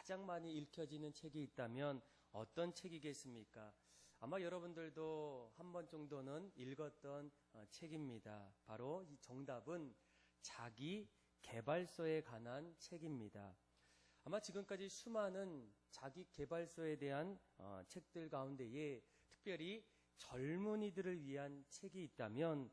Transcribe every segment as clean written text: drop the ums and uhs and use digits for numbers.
가장 많이 읽혀지는 책이 있다면 어떤 책이겠습니까? 아마 여러분들도 한 번 정도는 읽었던 책입니다. 바로 이 정답은 자기 개발서에 관한 책입니다. 아마 지금까지 수많은 자기 개발서에 대한 책들 가운데에 특별히 젊은이들을 위한 책이 있다면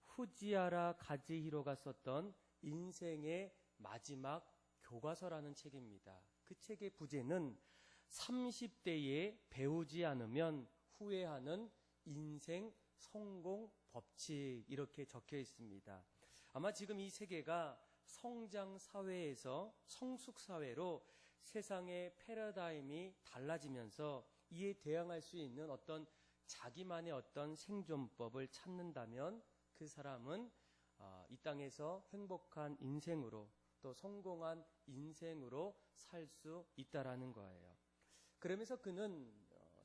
후지야라 가즈히로가 썼던 인생의 마지막 교과서라는 책입니다. 그 책의 부제는 30대에 배우지 않으면 후회하는 인생 성공 법칙, 이렇게 적혀 있습니다. 아마 지금 이 세계가 성장 사회에서 성숙 사회로 세상의 패러다임이 달라지면서 이에 대응할 수 있는 어떤 자기만의 어떤 생존법을 찾는다면 그 사람은 이 땅에서 행복한 인생으로 또 성공한 인생으로 살 수 있다라는 거예요. 그러면서 그는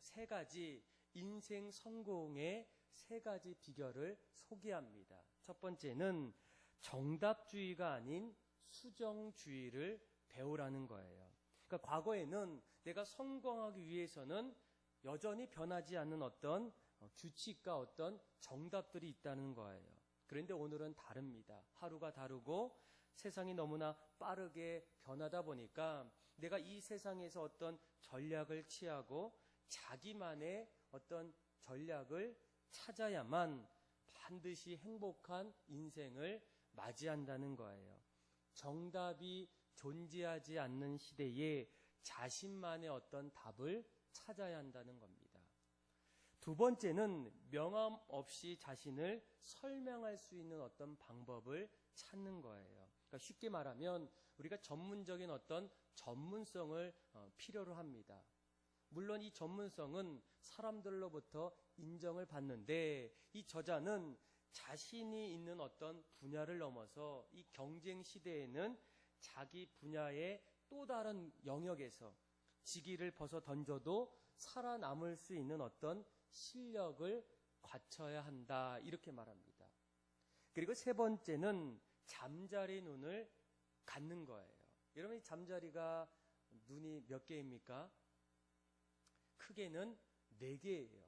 세 가지 인생 성공의 세 가지 비결을 소개합니다. 첫 번째는 정답주의가 아닌 수정주의를 배우라는 거예요. 그러니까 과거에는 내가 성공하기 위해서는 여전히 변하지 않는 어떤 규칙과 어떤 정답들이 있다는 거예요. 그런데 오늘은 다릅니다. 하루가 다르고 세상이 너무나 빠르게 변하다 보니까 내가 이 세상에서 어떤 전략을 취하고 자기만의 어떤 전략을 찾아야만 반드시 행복한 인생을 맞이한다는 거예요. 정답이 존재하지 않는 시대에 자신만의 어떤 답을 찾아야 한다는 겁니다. 두 번째는 명함 없이 자신을 설명할 수 있는 어떤 방법을 찾는 거예요. 그러니까 쉽게 말하면 우리가 전문적인 어떤 전문성을 필요로 합니다. 물론 이 전문성은 사람들로부터 인정을 받는데 이 저자는 자신이 있는 어떤 분야를 넘어서 이 경쟁 시대에는 자기 분야의 또 다른 영역에서 지기를 벗어 던져도 살아남을 수 있는 어떤 실력을 갖춰야 한다, 이렇게 말합니다. 그리고 세 번째는 잠자리 눈을 갖는 거예요. 여러분, 이 잠자리가 눈이 몇 개입니까? 크게는 4개예요.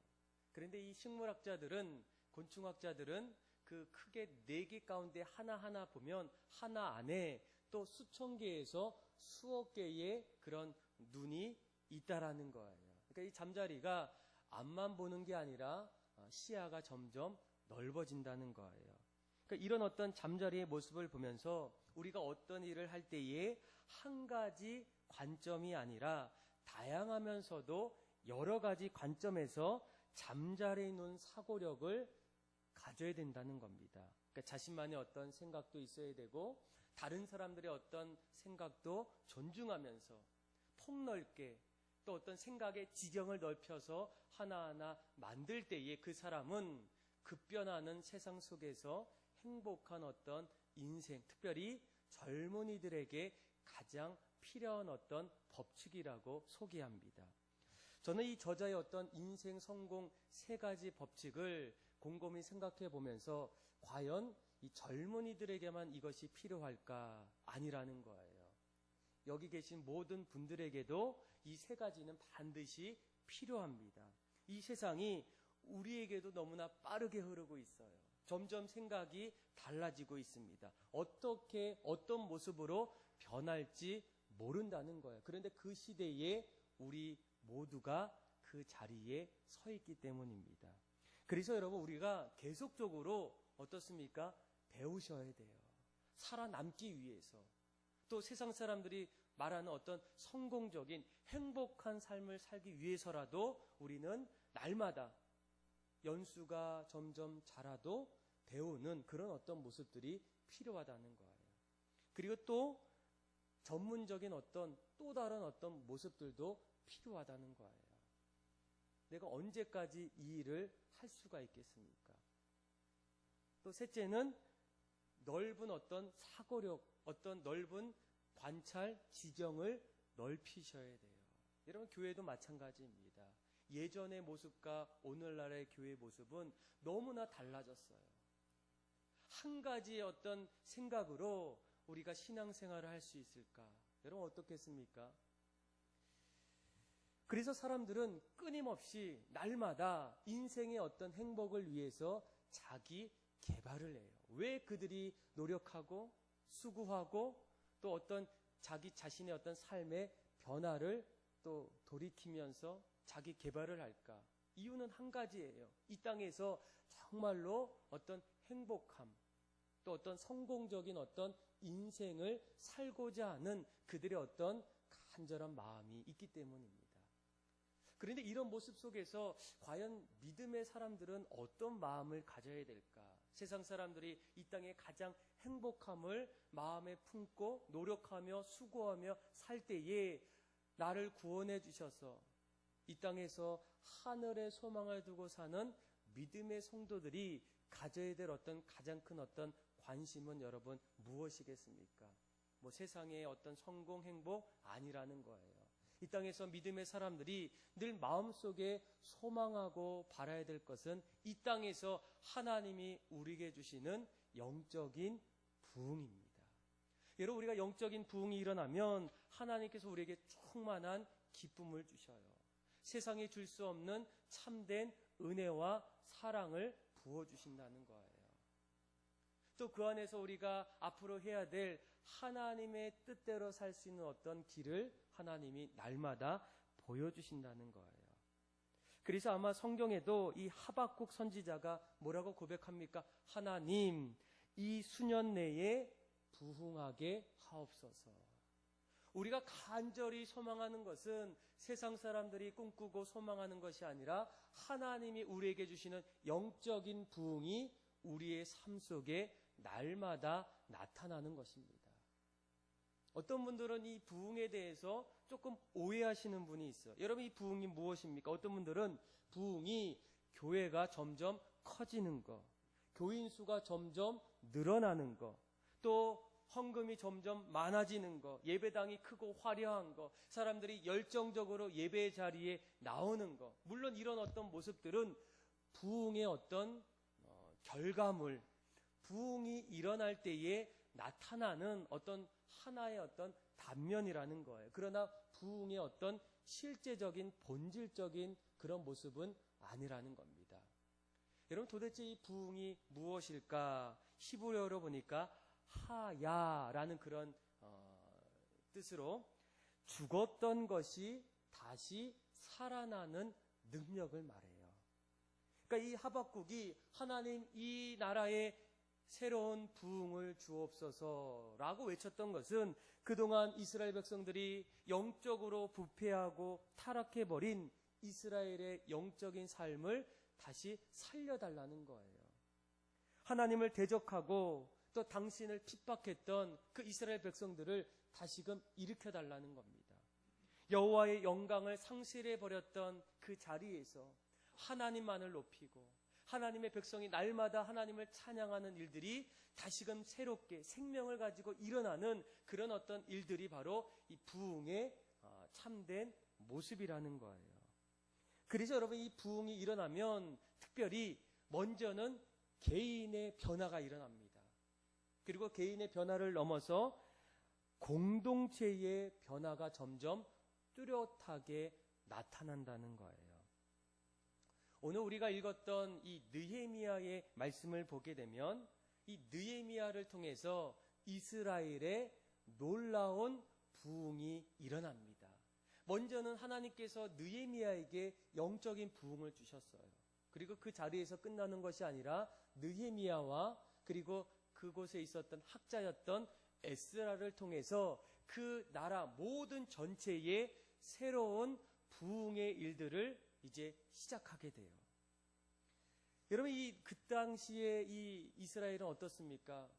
그런데 이 식물학자들은, 곤충학자들은 그 크게 4개 가운데 하나하나 보면 하나 안에 또 수천 개에서 수억 개의 그런 눈이 있다라는 거예요. 그러니까 이 잠자리가 앞만 보는 게 아니라 시야가 점점 넓어진다는 거예요. 그러니까 이런 어떤 잠자리의 모습을 보면서 우리가 어떤 일을 할 때에 한 가지 관점이 아니라 다양하면서도 여러 가지 관점에서 잠자리에 있는 사고력을 가져야 된다는 겁니다. 그러니까 자신만의 어떤 생각도 있어야 되고 다른 사람들의 어떤 생각도 존중하면서 폭넓게 또 어떤 생각의 지경을 넓혀서 하나하나 만들 때에 그 사람은 급변하는 세상 속에서 행복한 어떤 인생, 특별히 젊은이들에게 가장 필요한 어떤 법칙이라고 소개합니다. 저는 이 저자의 어떤 인생 성공 3가지 법칙을 곰곰이 생각해 보면서 과연 이 젊은이들에게만 이것이 필요할까? 아니라는 거예요. 여기 계신 모든 분들에게도 이 3가지는 반드시 필요합니다. 이 세상이 우리에게도 너무나 빠르게 흐르고 있어요. 점점 생각이 달라지고 있습니다. 어떻게 어떤 모습으로 변할지 모른다는 거예요. 그런데 그 시대에 우리 모두가 그 자리에 서 있기 때문입니다. 그래서 여러분, 우리가 계속적으로 어떻습니까? 배우셔야 돼요. 살아남기 위해서. 또 세상 사람들이 말하는 어떤 성공적인 행복한 삶을 살기 위해서라도 우리는 날마다 연수가 점점 자라도 배우는 그런 어떤 모습들이 필요하다는 거예요. 그리고 또 전문적인 어떤 또 다른 어떤 모습들도 필요하다는 거예요. 내가 언제까지 이 일을 할 수가 있겠습니까? 또 셋째는 넓은 어떤 사고력, 어떤 넓은 관찰 지경을 넓히셔야 돼요. 여러분, 교회도 마찬가지입니다. 예전의 모습과 오늘날의 교회의 모습은 너무나 달라졌어요. 한 가지의 어떤 생각으로 우리가 신앙생활을 할 수 있을까? 여러분, 어떻겠습니까? 그래서 사람들은 끊임없이 날마다 인생의 어떤 행복을 위해서 자기 개발을 해요. 왜 그들이 노력하고 수고하고 또 어떤 자기 자신의 어떤 삶의 변화를 또 돌이키면서 자기 개발을 할까? 이유는 한 가지예요. 이 땅에서 정말로 어떤 행복함, 또 어떤 성공적인 어떤 인생을 살고자 하는 그들의 어떤 간절한 마음이 있기 때문입니다. 그런데 이런 모습 속에서 과연 믿음의 사람들은 어떤 마음을 가져야 될까? 세상 사람들이 이 땅에 가장 행복함을 마음에 품고 노력하며 수고하며 살 때에 나를 구원해 주셔서 이 땅에서 하늘의 소망을 두고 사는 믿음의 성도들이 가져야 될 어떤 가장 큰 어떤 관심은 여러분 무엇이겠습니까? 뭐 세상의 어떤 성공, 행복 아니라는 거예요. 이 땅에서 믿음의 사람들이 늘 마음속에 소망하고 바라야 될 것은 이 땅에서 하나님이 우리에게 주시는 영적인 부흥입니다. 여러분, 우리가 영적인 부흥이 일어나면 하나님께서 우리에게 충만한 기쁨을 주셔요. 세상에 줄 수 없는 참된 은혜와 사랑을 부어주신다는 거예요. 또 그 안에서 우리가 앞으로 해야 될 하나님의 뜻대로 살 수 있는 어떤 길을 하나님이 날마다 보여주신다는 거예요. 그래서 아마 성경에도 이 하박국 선지자가 뭐라고 고백합니까? 하나님, 이 수년 내에 부흥하게 하옵소서. 우리가 간절히 소망하는 것은 세상 사람들이 꿈꾸고 소망하는 것이 아니라 하나님이 우리에게 주시는 영적인 부흥이 우리의 삶 속에 날마다 나타나는 것입니다. 어떤 분들은 이 부흥에 대해서 조금 오해하시는 분이 있어요. 여러분, 이 부흥이 무엇입니까? 어떤 분들은 부흥이 교회가 점점 커지는 것, 교인 수가 점점 늘어나는 것, 또 헌금이 점점 많아지는 것, 예배당이 크고 화려한 것, 사람들이 열정적으로 예배 자리에 나오는 것, 물론 이런 어떤 모습들은 부흥의 어떤 결과물, 부흥이 일어날 때에 나타나는 어떤 하나의 어떤 단면이라는 거예요. 그러나 부흥의 어떤 실제적인 본질적인 그런 모습은 아니라는 겁니다. 여러분, 도대체 이 부흥이 무엇일까? 히브리어로 보니까 하야라는 그런 뜻으로 죽었던 것이 다시 살아나는 능력을 말해요. 그러니까 이 하박국이 하나님, 이 나라에 새로운 부흥을 주옵소서라고 외쳤던 것은 그동안 이스라엘 백성들이 영적으로 부패하고 타락해버린 이스라엘의 영적인 삶을 다시 살려달라는 거예요. 하나님을 대적하고 또 당신을 핍박했던 그 이스라엘 백성들을 다시금 일으켜달라는 겁니다. 여호와의 영광을 상실해버렸던 그 자리에서 하나님만을 높이고 하나님의 백성이 날마다 하나님을 찬양하는 일들이 다시금 새롭게 생명을 가지고 일어나는 그런 어떤 일들이 바로 이 부흥의 참된 모습이라는 거예요. 그래서 여러분, 이 부흥이 일어나면 특별히 먼저는 개인의 변화가 일어납니다. 그리고 개인의 변화를 넘어서 공동체의 변화가 점점 뚜렷하게 나타난다는 거예요. 오늘 우리가 읽었던 이 느헤미야의 말씀을 보게 되면 이 느헤미야를 통해서 이스라엘의 놀라운 부흥이 일어납니다. 먼저는 하나님께서 느헤미야에게 영적인 부흥을 주셨어요. 그리고 그 자리에서 끝나는 것이 아니라 느헤미야와 그리고 그곳에 있었던 학자였던 에스라를 통해서 그 나라 모든 전체의 새로운 부흥의 일들을 이제 시작하게 돼요. 여러분, 그 당시에 이 이스라엘은 어떻습니까?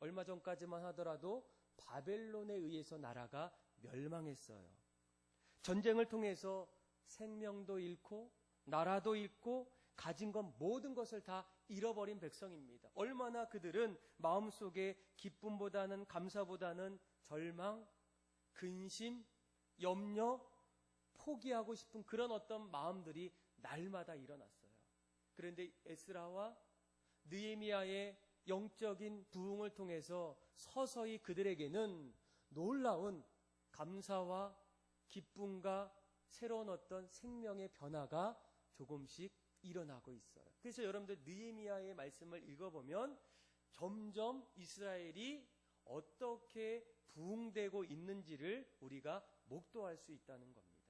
얼마 전까지만 하더라도 바벨론에 의해서 나라가 멸망했어요. 전쟁을 통해서 생명도 잃고 나라도 잃고 가진 것 모든 것을 다 잃어버린 백성입니다. 얼마나 그들은 마음속에 기쁨보다는 감사보다는 절망, 근심, 염려, 포기하고 싶은 그런 어떤 마음들이 날마다 일어났어요. 그런데 에스라와 느헤미야의 영적인 부흥을 통해서 서서히 그들에게는 놀라운 감사와 기쁨과 새로운 어떤 생명의 변화가 조금씩 일어나고 있어요. 그래서 여러분들 느헤미야의 말씀을 읽어보면 점점 이스라엘이 어떻게 부흥되고 있는지를 우리가 목도할 수 있다는 겁니다.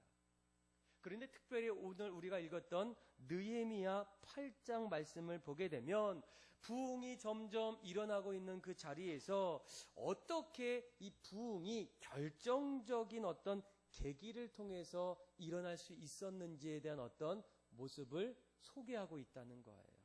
그런데 특별히 오늘 우리가 읽었던 느헤미야 8장 말씀을 보게 되면 부흥이 점점 일어나고 있는 그 자리에서 어떻게 이 부흥이 결정적인 어떤 계기를 통해서 일어날 수 있었는지에 대한 어떤 모습을 소개하고 있다는 거예요.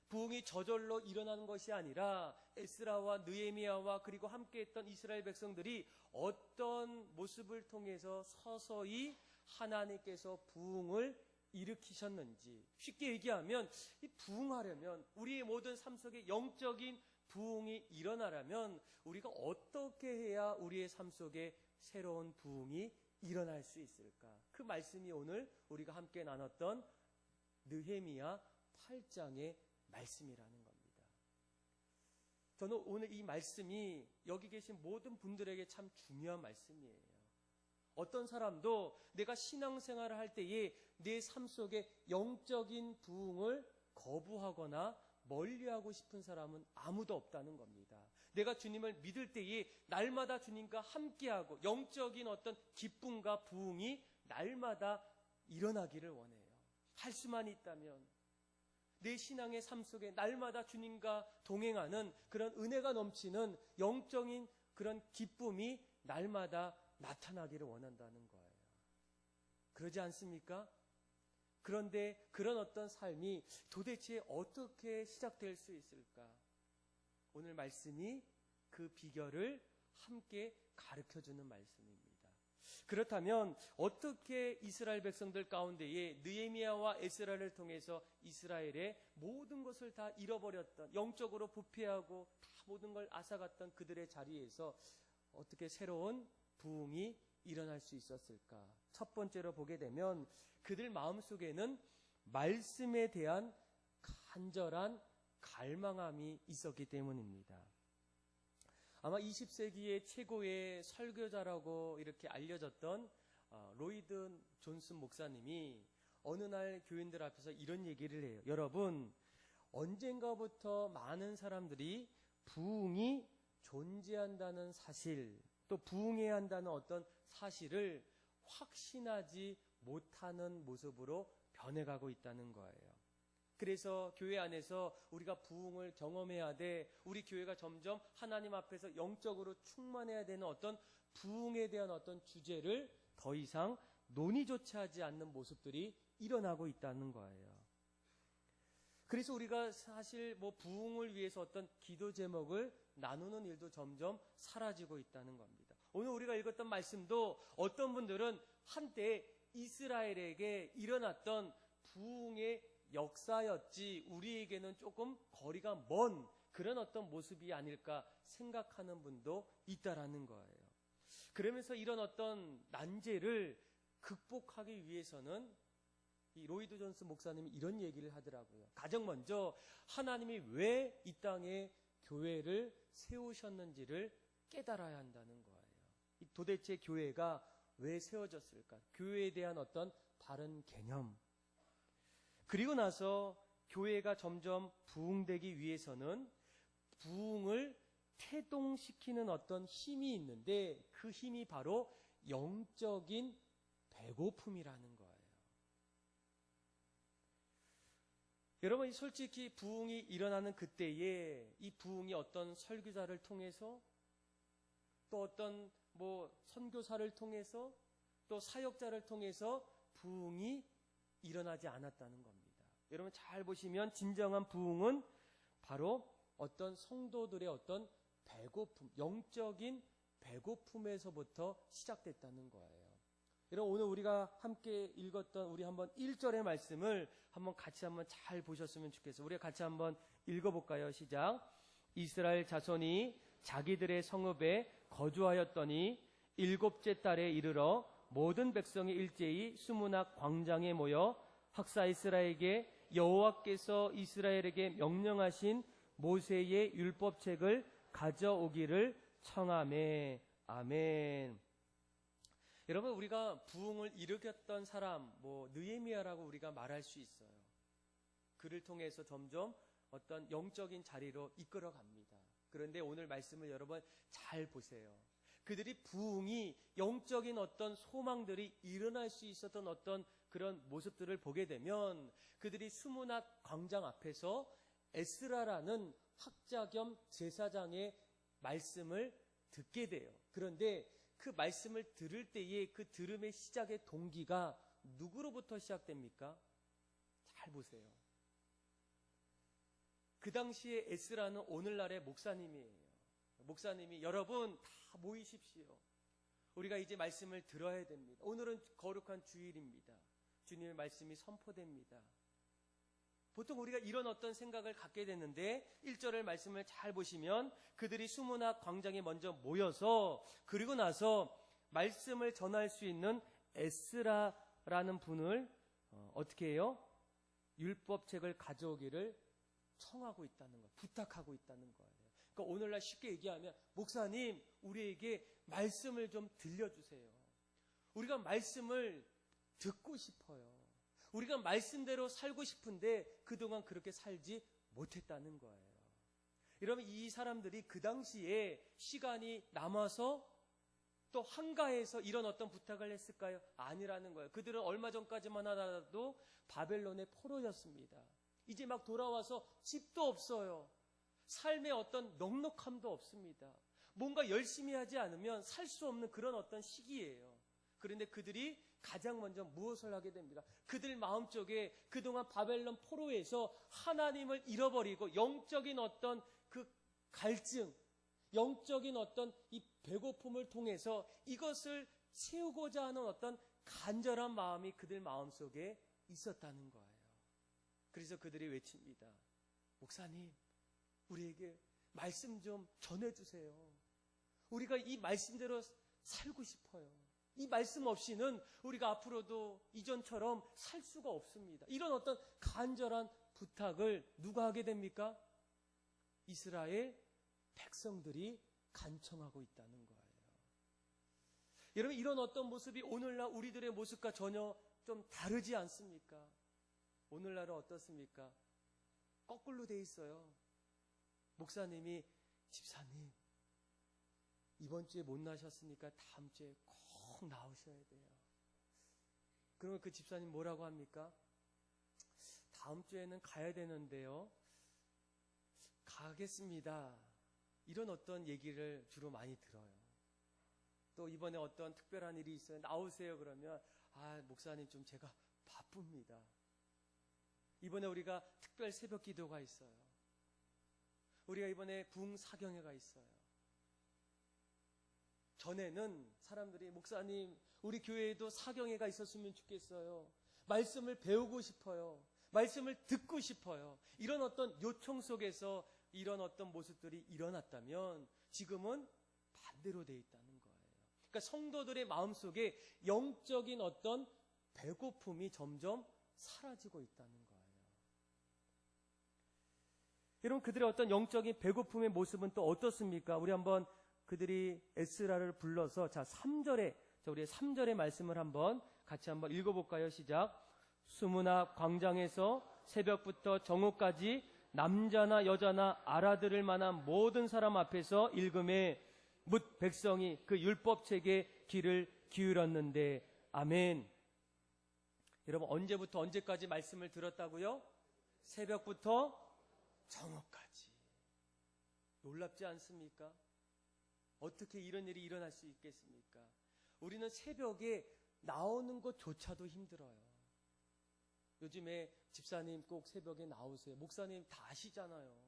부흥이 저절로 일어나는 것이 아니라 에스라와 느헤미야와 그리고 함께했던 이스라엘 백성들이 어떤 모습을 통해서 서서히 하나님께서 부흥을 일으키셨는지, 쉽게 얘기하면 이 부흥하려면, 우리의 모든 삶 속에 영적인 부흥이 일어나려면 우리가 어떻게 해야 우리의 삶 속에 새로운 부흥이 일어날 수 있을까? 그 말씀이 오늘 우리가 함께 나눴던 느헤미야 8장의 말씀이라는 겁니다. 저는 오늘 이 말씀이 여기 계신 모든 분들에게 참 중요한 말씀이에요. 어떤 사람도 내가 신앙생활을 할 때에 내 삶 속에 영적인 부흥을 거부하거나 멀리하고 싶은 사람은 아무도 없다는 겁니다. 내가 주님을 믿을 때에 날마다 주님과 함께하고 영적인 어떤 기쁨과 부흥이 날마다 일어나기를 원해요. 할 수만 있다면 내 신앙의 삶 속에 날마다 주님과 동행하는 그런 은혜가 넘치는 영적인 그런 기쁨이 날마다 나타나기를 원한다는 거예요. 그러지 않습니까? 그런데 그런 어떤 삶이 도대체 어떻게 시작될 수 있을까? 오늘 말씀이 그 비결을 함께 가르쳐주는 말씀입니다. 그렇다면 어떻게 이스라엘 백성들 가운데에 느헤미야와 에스라를 통해서 이스라엘의 모든 것을 다 잃어버렸던, 영적으로 부패하고 다 모든 걸 앗아갔던 그들의 자리에서 어떻게 새로운 부흥이 일어날 수 있었을까? 첫 번째로 보게 되면 그들 마음속에는 말씀에 대한 간절한 갈망함이 있었기 때문입니다. 아마 20세기의 최고의 설교자라고 이렇게 알려졌던 로이드 존슨 목사님이 어느 날 교인들 앞에서 이런 얘기를 해요. 여러분, 언젠가부터 많은 사람들이 부흥이 존재한다는 사실, 또 부흥해야 한다는 어떤 사실을 확신하지 못하는 모습으로 변해가고 있다는 거예요. 그래서 교회 안에서 우리가 부흥을 경험해야 돼, 우리 교회가 점점 하나님 앞에서 영적으로 충만해야 되는 어떤 부흥에 대한 어떤 주제를 더 이상 논의조차 하지 않는 모습들이 일어나고 있다는 거예요. 그래서 우리가 사실 부흥을 위해서 어떤 기도 제목을 나누는 일도 점점 사라지고 있다는 겁니다. 오늘 우리가 읽었던 말씀도 어떤 분들은 한때 이스라엘에게 일어났던 부흥의 역사였지 우리에게는 조금 거리가 먼 그런 어떤 모습이 아닐까 생각하는 분도 있다라는 거예요. 그러면서 이런 어떤 난제를 극복하기 위해서는 이 로이드 존스 목사님이 이런 얘기를 하더라고요. 가장 먼저 하나님이 왜 이 땅에 교회를 세우셨는지를 깨달아야 한다는 거예요. 도대체 교회가 왜 세워졌을까? 교회에 대한 어떤 바른 개념. 그리고 나서 교회가 점점 부흥되기 위해서는 부흥을 태동시키는 어떤 힘이 있는데 그 힘이 바로 영적인 배고픔이라는 거예요. 여러분, 솔직히 부흥이 일어나는 그때에 이 부흥이 어떤 설교자를 통해서 또 어떤 선교사를 통해서 또 사역자를 통해서 부흥이 일어나지 않았다는 겁니다. 여러분 잘 보시면 진정한 부흥은 바로 어떤 성도들의 어떤 배고픔, 영적인 배고픔에서부터 시작됐다는 거예요. 여러분 오늘 우리가 함께 읽었던 우리 한번 1절의 말씀을 한번 같이 한번 잘 보셨으면 좋겠어요. 우리가 같이 한번 읽어볼까요? 시작. 이스라엘 자손이 자기들의 성읍에 거주하였더니 7째 달에 이르러 모든 백성이 일제히 수문학 광장에 모여 학사이스라에게 여호와께서 이스라엘에게 명령하신 모세의 율법책을 가져오기를 청하매. 아멘. 여러분, 우리가 부흥을 일으켰던 사람, 느헤미야라고 우리가 말할 수 있어요. 그를 통해서 점점 어떤 영적인 자리로 이끌어 갑니다. 그런데 오늘 말씀을 여러분 잘 보세요. 그들이 부흥이 영적인 어떤 소망들이 일어날 수 있었던 어떤 그런 모습들을 보게 되면 그들이 수문학 광장 앞에서 에스라라는 학자 겸 제사장의 말씀을 듣게 돼요. 그런데 그 말씀을 들을 때에 그 들음의 시작의 동기가 누구로부터 시작됩니까? 잘 보세요. 그 당시에 에스라는 오늘날의 목사님이에요. 목사님이 여러분 다 모이십시오. 우리가 이제 말씀을 들어야 됩니다. 오늘은 거룩한 주일입니다. 주님의 말씀이 선포됩니다. 보통 우리가 이런 어떤 생각을 갖게 되는데 1절의 말씀을 잘 보시면 그들이 수문학 광장에 먼저 모여서 그리고 나서 말씀을 전할 수 있는 에스라라는 분을 어떻게 해요? 율법책을 가져오기를 청하고 있다는 거예요. 부탁하고 있다는 거예요. 그러니까 오늘날 쉽게 얘기하면 목사님 우리에게 말씀을 좀 들려주세요. 우리가 말씀을 듣고 싶어요. 우리가 말씀대로 살고 싶은데 그동안 그렇게 살지 못했다는 거예요. 여러분 이 사람들이 그 당시에 시간이 남아서 또 한가해서 이런 어떤 부탁을 했을까요? 아니라는 거예요. 그들은 얼마 전까지만 하더라도 바벨론의 포로였습니다. 이제 막 돌아와서 집도 없어요. 삶의 어떤 넉넉함도 없습니다. 뭔가 열심히 하지 않으면 살 수 없는 그런 어떤 시기예요. 그런데 그들이 가장 먼저 무엇을 하게 됩니다. 그들 마음속에 그동안 바벨론 포로에서 하나님을 잃어버리고 영적인 어떤 그 갈증, 영적인 어떤 이 배고픔을 통해서 이것을 채우고자 하는 어떤 간절한 마음이 그들 마음속에 있었다는 거예요. 그래서 그들이 외칩니다. 목사님, 우리에게 말씀 좀 전해주세요. 우리가 이 말씀대로 살고 싶어요. 이 말씀 없이는 우리가 앞으로도 이전처럼 살 수가 없습니다. 이런 어떤 간절한 부탁을 누가 하게 됩니까? 이스라엘 백성들이 간청하고 있다는 거예요. 여러분 이런 어떤 모습이 오늘날 우리들의 모습과 전혀 좀 다르지 않습니까? 오늘날은 어떻습니까? 거꾸로 돼 있어요. 목사님이 집사님 이번 주에 못 나셨으니까 다음 주에 꼭 나오셔야 돼요. 그러면 그 집사님 뭐라고 합니까? 다음 주에는 가야 되는데요. 가겠습니다. 이런 어떤 얘기를 주로 많이 들어요. 또 이번에 어떤 특별한 일이 있어요. 나오세요. 그러면 목사님 좀 제가 바쁩니다. 이번에 우리가 특별 새벽 기도가 있어요. 우리가 이번에 부흥 사경회가 있어요. 전에는 사람들이 목사님 우리 교회에도 사경회가 있었으면 좋겠어요. 말씀을 배우고 싶어요. 말씀을 듣고 싶어요. 이런 어떤 요청 속에서 이런 어떤 모습들이 일어났다면 지금은 반대로 돼 있다는 거예요. 그러니까 성도들의 마음속에 영적인 어떤 배고픔이 점점 사라지고 있다는 거예요. 여러분 그들의 어떤 영적인 배고픔의 모습은 또 어떻습니까? 우리 한번 그들이 에스라를 불러서 3절에 우리의 3절의 말씀을 한번 같이 한번 읽어볼까요? 시작. 수문학 광장에서 새벽부터 정오까지 남자나 여자나 알아들을 만한 모든 사람 앞에서 읽음에 뭇 백성이 그 율법책에 귀를 기울였는데 아멘. 여러분 언제부터 언제까지 말씀을 들었다고요? 새벽부터 정오까지. 놀랍지 않습니까? 어떻게 이런 일이 일어날 수 있겠습니까? 우리는 새벽에 나오는 것조차도 힘들어요. 요즘에 집사님 꼭 새벽에 나오세요. 목사님 다 아시잖아요.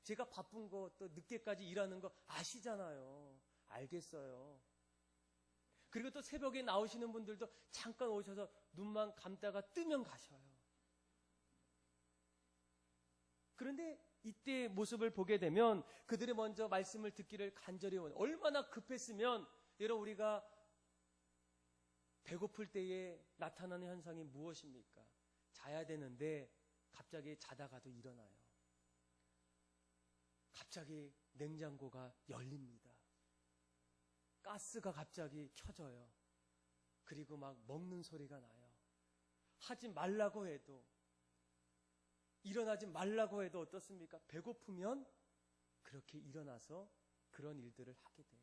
제가 바쁜 거 또 늦게까지 일하는 거 아시잖아요. 알겠어요. 그리고 또 새벽에 나오시는 분들도 잠깐 오셔서 눈만 감다가 뜨면 가셔요. 그런데 이때의 모습을 보게 되면 그들이 먼저 말씀을 듣기를 간절히 원해요. 얼마나 급했으면 여러분 우리가 배고플 때에 나타나는 현상이 무엇입니까? 자야 되는데 갑자기 자다가도 일어나요. 갑자기 냉장고가 열립니다. 가스가 갑자기 켜져요. 그리고 막 먹는 소리가 나요. 하지 말라고 해도, 일어나지 말라고 해도 어떻습니까? 배고프면 그렇게 일어나서 그런 일들을 하게 돼요.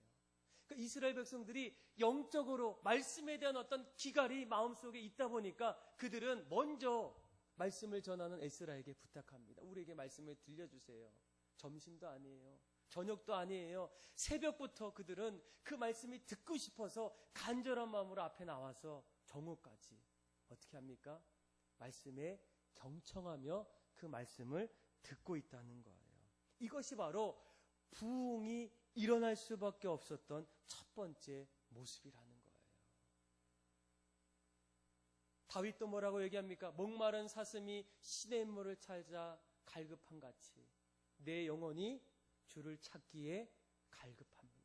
그러니까 이스라엘 백성들이 영적으로 말씀에 대한 어떤 기갈이 마음속에 있다 보니까 그들은 먼저 말씀을 전하는 에스라에게 부탁합니다. 우리에게 말씀을 들려주세요. 점심도 아니에요. 저녁도 아니에요. 새벽부터 그들은 그 말씀이 듣고 싶어서 간절한 마음으로 앞에 나와서 정오까지 어떻게 합니까? 말씀에 경청하며 그 말씀을 듣고 있다는 거예요. 이것이 바로 부흥이 일어날 수밖에 없었던 첫 번째 모습이라는 거예요. 다윗도 뭐라고 얘기합니까? 목마른 사슴이 시냇물을 찾아 갈급한 같이 내 영혼이 주를 찾기에 갈급합니다.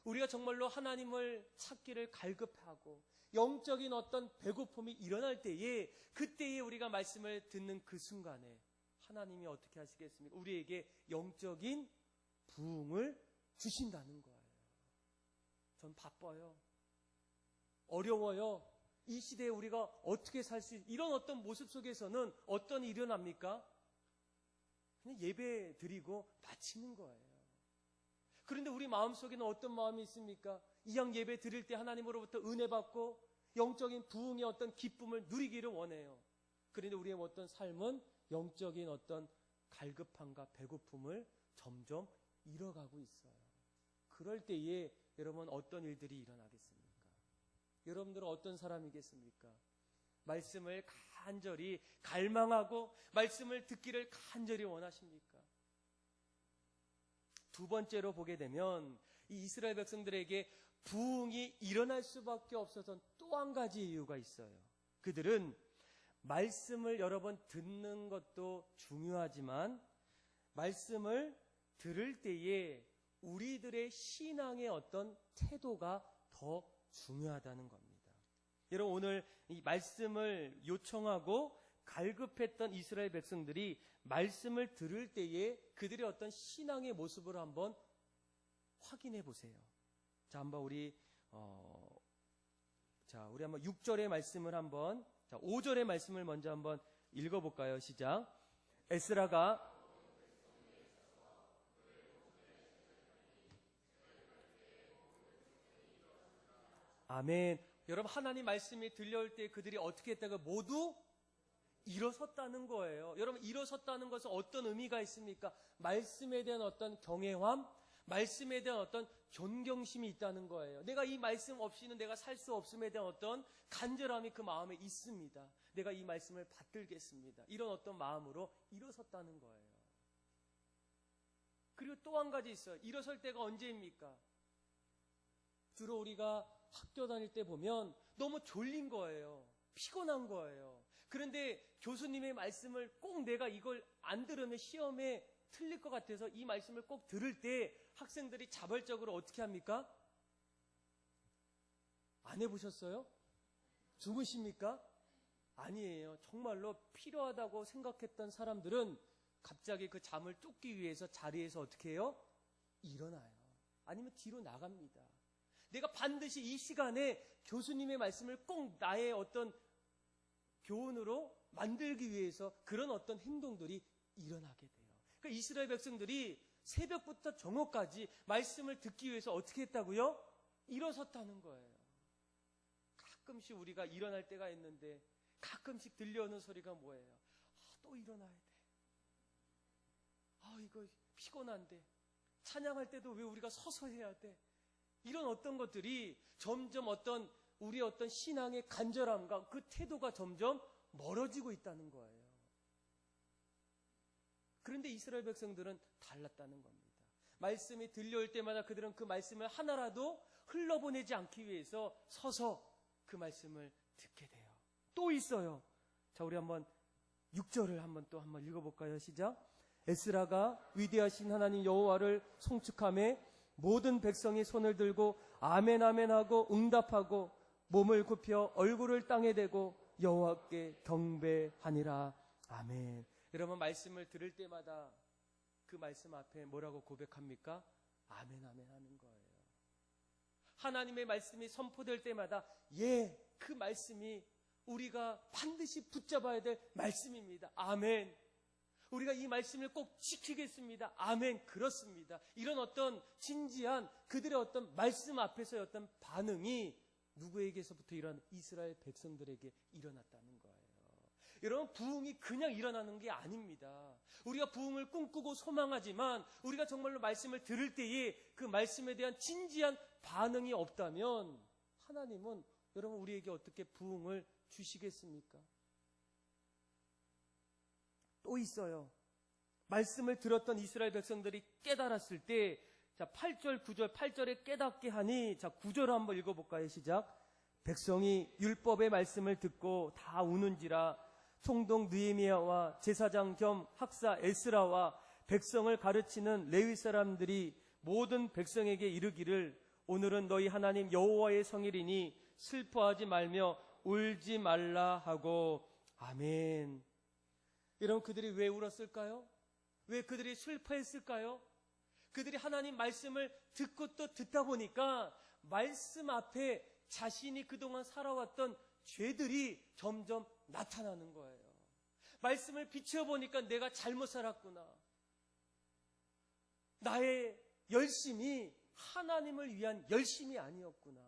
우리가 정말로 하나님을 찾기를 갈급하고 영적인 어떤 배고픔이 일어날 때에, 그때에 우리가 말씀을 듣는 그 순간에 하나님이 어떻게 하시겠습니까? 우리에게 영적인 부흥을 주신다는 거예요. 전 바빠요. 어려워요. 이 시대에 우리가 어떻게 살 수, 이런 어떤 모습 속에서는 어떤 일이 일어납니까? 그냥 예배 드리고 마치는 거예요. 그런데 우리 마음속에는 어떤 마음이 있습니까? 이왕 예배 드릴 때 하나님으로부터 은혜 받고 영적인 부흥의 어떤 기쁨을 누리기를 원해요. 그런데 우리의 어떤 삶은 영적인 어떤 갈급함과 배고픔을 점점 잃어가고 있어요. 그럴 때에 여러분 어떤 일들이 일어나겠습니까? 여러분들은 어떤 사람이겠습니까? 말씀을 간절히 갈망하고 말씀을 듣기를 간절히 원하십니까? 두 번째로 보게 되면 이 이스라엘 백성들에게 부흥이 일어날 수밖에 없었던 또 한 가지 이유가 있어요. 그들은 말씀을 여러 번 듣는 것도 중요하지만 말씀을 들을 때에 우리들의 신앙의 어떤 태도가 더 중요하다는 겁니다. 여러분, 오늘 이 말씀을 요청하고 갈급했던 이스라엘 백성들이 말씀을 들을 때에 그들의 어떤 신앙의 모습을 한번 확인해 보세요. 자, 한번 우리 한번 6절의 말씀을 한번, 5절의 말씀을 먼저 한번 읽어볼까요? 시작. 에스라가 아멘. 여러분, 하나님 말씀이 들려올 때 그들이 어떻게 했다고? 모두 일어섰다는 거예요. 여러분, 일어섰다는 것은 어떤 의미가 있습니까? 말씀에 대한 어떤 경외함, 말씀에 대한 어떤 존경심이 있다는 거예요. 내가 이 말씀 없이는 내가 살 수 없음에 대한 어떤 간절함이 그 마음에 있습니다. 내가 이 말씀을 받들겠습니다. 이런 어떤 마음으로 일어섰다는 거예요. 그리고 또 한 가지 있어요. 일어설 때가 언제입니까? 주로 우리가 학교 다닐 때 보면 너무 졸린 거예요. 피곤한 거예요. 그런데 교수님의 말씀을 꼭 내가 이걸 안 들으면 시험에 틀릴 것 같아서 이 말씀을 꼭 들을 때 학생들이 자발적으로 어떻게 합니까? 안 해보셨어요? 주무십니까? 아니에요. 정말로 필요하다고 생각했던 사람들은 갑자기 그 잠을 쫓기 위해서 자리에서 어떻게 해요? 일어나요. 아니면 뒤로 나갑니다. 내가 반드시 이 시간에 교수님의 말씀을 꼭 나의 어떤 교훈으로 만들기 위해서 그런 어떤 행동들이 일어나게 돼요. 그러니까 이스라엘 백성들이 새벽부터 정오까지 말씀을 듣기 위해서 어떻게 했다고요? 일어섰다는 거예요. 가끔씩 우리가 일어날 때가 있는데 가끔씩 들려오는 소리가 뭐예요? 또 일어나야 돼. 이거 피곤한데. 찬양할 때도 왜 우리가 서서 해야 돼? 이런 어떤 것들이 점점 어떤 우리의 어떤 신앙의 간절함과 그 태도가 점점 멀어지고 있다는 거예요. 그런데 이스라엘 백성들은 달랐다는 겁니다. 말씀이 들려올 때마다 그들은 그 말씀을 하나라도 흘러보내지 않기 위해서 서서 그 말씀을 듣게 돼요. 또 있어요. 자, 우리 한번 6절을 한번 읽어볼까요? 시작. 에스라가 위대하신 하나님 여호와를 송축하며 모든 백성이 손을 들고 아멘 아멘 하고 응답하고 몸을 굽혀 얼굴을 땅에 대고 여호와께 경배하니라. 아멘. 여러분, 말씀을 들을 때마다 그 말씀 앞에 뭐라고 고백합니까? 아멘 아멘 하는 거예요. 하나님의 말씀이 선포될 때마다 예, 그 말씀이 우리가 반드시 붙잡아야 될 말씀입니다. 아멘. 우리가 이 말씀을 꼭 지키겠습니다. 아멘. 그렇습니다. 이런 어떤 진지한 그들의 어떤 말씀 앞에서의 어떤 반응이 누구에게서부터 일어난 이스라엘 백성들에게 일어났다는 거예요. 여러분, 부흥이 그냥 일어나는 게 아닙니다. 우리가 부흥을 꿈꾸고 소망하지만 우리가 정말로 말씀을 들을 때에 그 말씀에 대한 진지한 반응이 없다면 하나님은 여러분 우리에게 어떻게 부흥을 주시겠습니까? 또 있어요. 말씀을 들었던 이스라엘 백성들이 깨달았을 때, 자, 8절, 9절, 8절에 깨닫게 하니, 자, 9절을 한번 읽어볼까요? 시작. 백성이 율법의 말씀을 듣고 다 우는지라 총독 느헤미야와 제사장 겸 학사 에스라와 백성을 가르치는 레위 사람들이 모든 백성에게 이르기를 오늘은 너희 하나님 여호와의 성일이니 슬퍼하지 말며 울지 말라 하고 아멘. 여러분, 그들이 왜 울었을까요? 왜 그들이 슬퍼했을까요? 그들이 하나님 말씀을 듣고 또 듣다 보니까 말씀 앞에 자신이 그동안 살아왔던 죄들이 점점 나타나는 거예요. 말씀을 비춰보니까 내가 잘못 살았구나. 나의 열심이 하나님을 위한 열심이 아니었구나.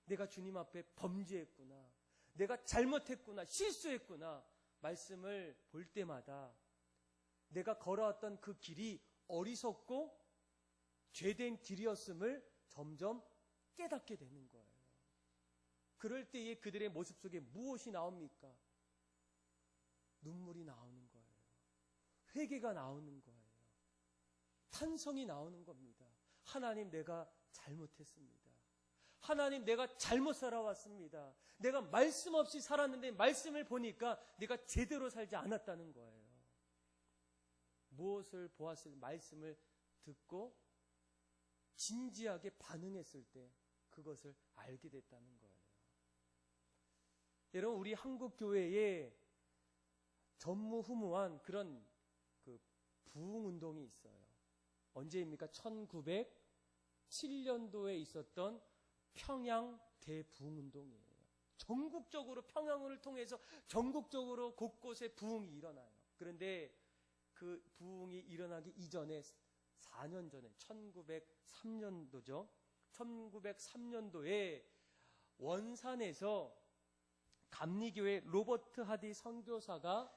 내가 주님 앞에 범죄했구나. 내가 잘못했구나. 실수했구나. 말씀을 볼 때마다 내가 걸어왔던 그 길이 어리석고 죄된 길이었음을 점점 깨닫게 되는 거예요. 그럴 때에 그들의 모습 속에 무엇이 나옵니까? 눈물이 나오는 거예요. 회개가 나오는 거예요. 탄성이 나오는 겁니다. 하나님, 내가 잘못했습니다. 하나님, 내가 잘못 살아왔습니다. 내가 말씀 없이 살았는데 말씀을 보니까 내가 제대로 살지 않았다는 거예요. 무엇을 보았을 말씀을 듣고 진지하게 반응했을 때 그것을 알게 됐다는 거예요. 여러분, 우리 한국 교회에 전무후무한 그런 그 부흥 운동이 있어요. 언제입니까? 1907년도에 있었던 평양 대부흥 운동이에요. 전국적으로 평양을 통해서 전국적으로 곳곳에 부흥이 일어나요. 그런데 그 부흥이 일어나기 이전에 4년 전에 1903년도죠. 1903년도에 원산에서 감리교회 로버트 하디 선교사가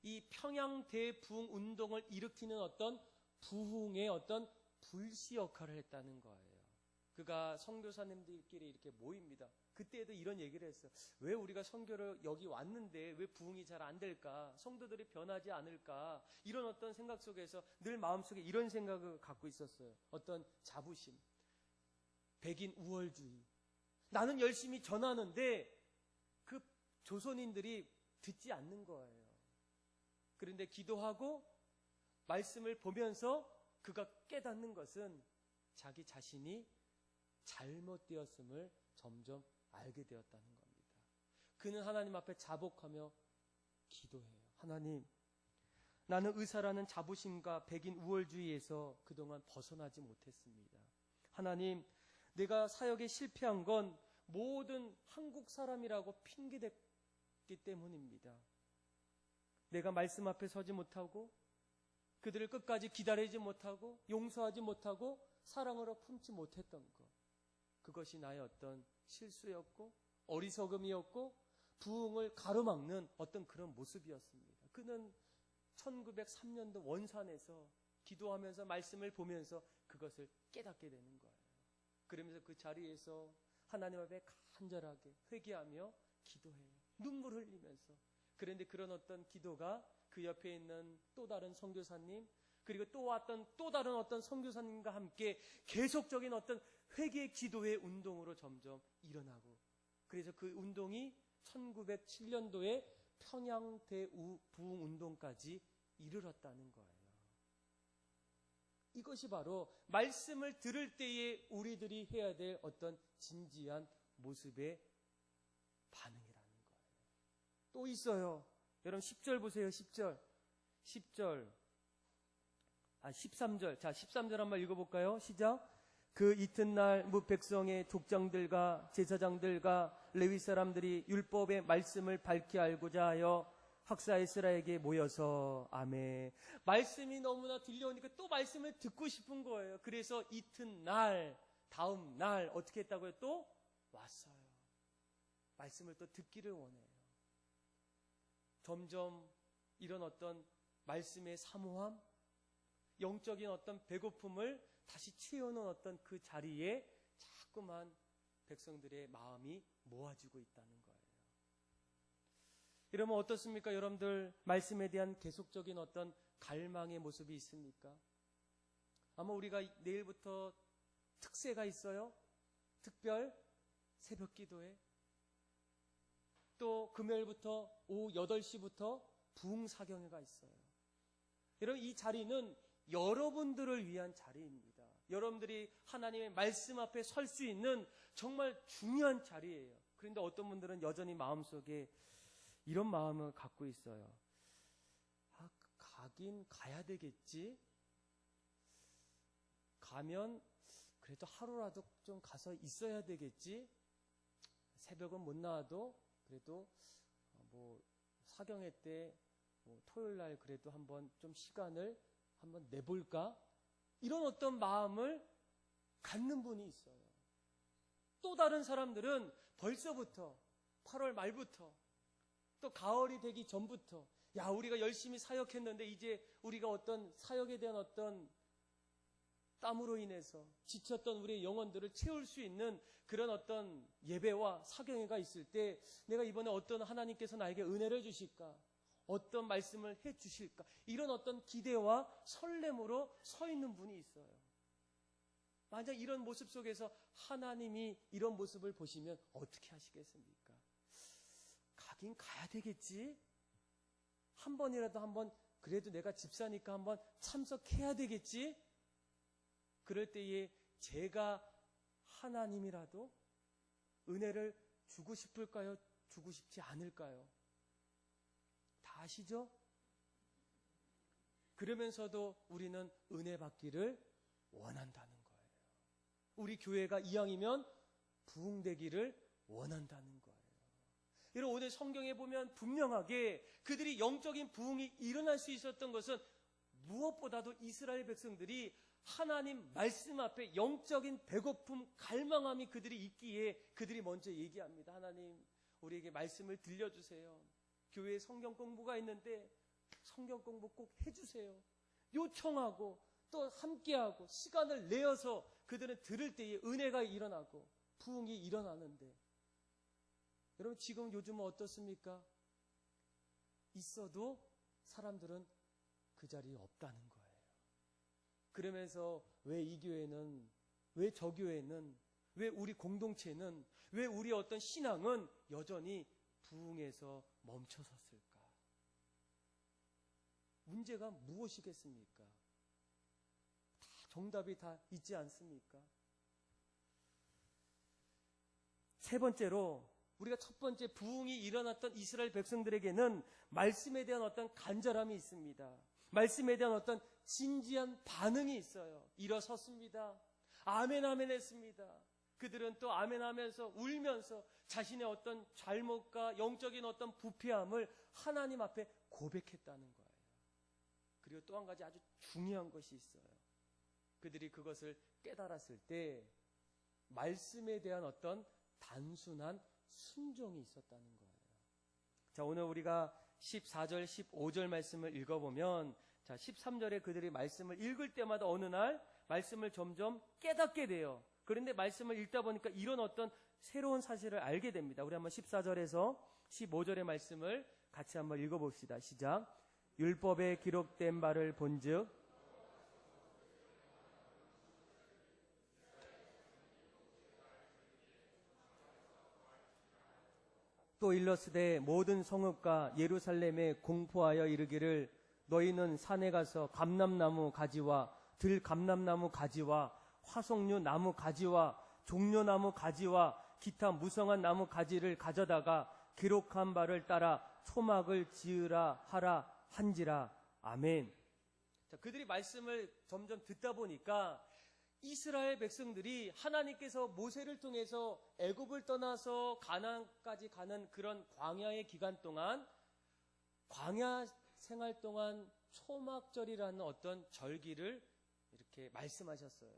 이 평양 대부흥 운동을 일으키는 어떤 부흥의 어떤 불씨 역할을 했다는 거예요. 그가 선교사님들끼리 이렇게 모입니다. 그때에도 이런 얘기를 했어요. 왜 우리가 선교를 여기 왔는데 왜 부흥이 잘 안 될까? 성도들이 변하지 않을까? 이런 어떤 생각 속에서 늘 마음속에 이런 생각을 갖고 있었어요. 어떤 자부심, 백인 우월주의. 나는 열심히 전하는데 그 조선인들이 듣지 않는 거예요. 그런데 기도하고 말씀을 보면서 그가 깨닫는 것은 자기 자신이 잘못되었음을 점점 알게 되었다는 겁니다. 그는 하나님 앞에 자복하며 기도해요. 하나님, 나는 의사라는 자부심과 백인 우월주의에서 그동안 벗어나지 못했습니다. 하나님, 내가 사역에 실패한 건 모든 한국 사람이라고 핑계댔기 때문입니다. 내가 말씀 앞에 서지 못하고 그들을 끝까지 기다리지 못하고 용서하지 못하고 사랑으로 품지 못했던 것, 그것이 나의 어떤 실수였고 어리석음이었고 부흥을 가로막는 어떤 그런 모습이었습니다. 그는 1903년도 원산에서 기도하면서 말씀을 보면서 그것을 깨닫게 되는 거예요. 그러면서 그 자리에서 하나님 앞에 간절하게 회개하며 기도해요. 눈물 흘리면서. 그런데 그런 어떤 기도가 그 옆에 있는 또 다른 선교사님, 그리고 또 왔던 또 다른 어떤 선교사님과 함께 계속적인 어떤 회개 기도의 운동으로 점점 일어나고, 그래서 그 운동이 1907년도에 평양 대부흥 운동까지 이르렀다는 거예요. 이것이 바로 말씀을 들을 때에 우리들이 해야 될 어떤 진지한 모습의 반응이라는 거예요. 또 있어요. 여러분 10절 보세요. 13절. 자, 13절 한번 읽어볼까요? 시작. 그 이튿날 백성의 족장들과 제사장들과 레위 사람들이 율법의 말씀을 밝히 알고자 하여 학사 에스라에게 모여서 아멘. 말씀이 너무나 들려오니까 또 말씀을 듣고 싶은 거예요. 그래서 이튿날, 다음 날 어떻게 했다고요? 또 왔어요. 말씀을 또 듣기를 원해요. 점점 이런 어떤 말씀의 사모함, 영적인 어떤 배고픔을 다시 채우는 어떤 그 자리에 자꾸만 백성들의 마음이 모아지고 있다는 거예요. 이러면 어떻습니까? 여러분들 말씀에 대한 계속적인 어떤 갈망의 모습이 있습니까? 아마 우리가 내일부터 특세가 있어요. 특별 새벽 기도회. 또 금요일부터 오후 8시부터 부흥사경회가 있어요. 여러분 이 자리는 여러분들을 위한 자리입니다. 여러분들이 하나님의 말씀 앞에 설 수 있는 정말 중요한 자리예요. 그런데 어떤 분들은 여전히 마음속에 이런 마음을 갖고 있어요. 가긴 가야 되겠지. 가면 그래도 하루라도 좀 가서 있어야 되겠지. 새벽은 못 나와도 그래도 사경회 때 토요일 날 그래도 한번 좀 시간을 한번 내볼까? 이런 어떤 마음을 갖는 분이 있어요. 또 다른 사람들은 벌써부터 8월 말부터 또 가을이 되기 전부터 우리가 열심히 사역했는데 이제 우리가 어떤 사역에 대한 어떤 땀으로 인해서 지쳤던 우리의 영혼들을 채울 수 있는 그런 어떤 예배와 사경회가 있을 때 내가 이번에 어떤 하나님께서 나에게 은혜를 주실까? 어떤 말씀을 해 주실까? 이런 어떤 기대와 설렘으로 서 있는 분이 있어요. 만약 이런 모습 속에서 하나님이 이런 모습을 보시면 어떻게 하시겠습니까? 가긴 가야 되겠지? 한 번이라도 한번 그래도 내가 집사니까 한번 참석해야 되겠지? 그럴 때에 제가 하나님이라도 은혜를 주고 싶을까요? 주고 싶지 않을까요? 다 아시죠? 그러면서도 우리는 은혜 받기를 원한다는 거예요. 우리 교회가 이왕이면 부흥되기를 원한다는 거예요. 여러분 오늘 성경에 보면 분명하게 그들이 영적인 부흥이 일어날 수 있었던 것은 무엇보다도 이스라엘 백성들이 하나님 말씀 앞에 영적인 배고픔, 갈망함이 그들이 있기에 그들이 먼저 얘기합니다. 하나님, 우리에게 말씀을 들려주세요. 교회에 성경 공부가 있는데 성경 공부 꼭 해주세요. 요청하고 또 함께하고 시간을 내어서 그들은 들을 때에 은혜가 일어나고 부흥이 일어나는데 여러분 지금 요즘은 어떻습니까? 있어도 사람들은 그 자리에 없다는 거예요. 그러면서 왜 이 교회는, 왜 저 교회는, 왜 우리 공동체는, 왜 우리 어떤 신앙은 여전히 부흥에서 멈춰섰을까? 문제가 무엇이겠습니까? 다 정답이 다 있지 않습니까? 세 번째로 우리가 첫 번째 부흥이 일어났던 이스라엘 백성들에게는 말씀에 대한 어떤 간절함이 있습니다. 말씀에 대한 어떤 진지한 반응이 있어요. 일어섰습니다. 아멘 아멘 했습니다. 그들은 또 아멘 하면서 울면서 자신의 어떤 잘못과 영적인 어떤 부패함을 하나님 앞에 고백했다는 거예요. 그리고 또 한 가지 아주 중요한 것이 있어요. 그들이 그것을 깨달았을 때 말씀에 대한 어떤 단순한 순종이 있었다는 거예요. 자, 오늘 우리가 14절, 15절 말씀을 읽어보면 자, 13절에 그들이 말씀을 읽을 때마다 어느 날 말씀을 점점 깨닫게 돼요. 그런데 말씀을 읽다 보니까 이런 어떤 새로운 사실을 알게 됩니다. 우리 한번 14절에서 15절의 말씀을 같이 한번 읽어봅시다. 시작. 율법에 기록된 바를 본즉 또 일러스되 모든 성읍과 예루살렘에 공포하여 이르기를 너희는 산에 가서 감람나무 가지와 들감람나무 가지와 화석류 나무 가지와 종려나무 가지와 기타 무성한 나무 가지를 가져다가 기록한 바를 따라 초막을 지으라 하라 한지라. 아멘. 자, 그들이 말씀을 점점 듣다 보니까 이스라엘 백성들이 하나님께서 모세를 통해서 애굽을 떠나서 가나안까지 가는 그런 광야의 기간 동안, 광야 생활 동안 초막절이라는 어떤 절기를 이렇게 말씀하셨어요.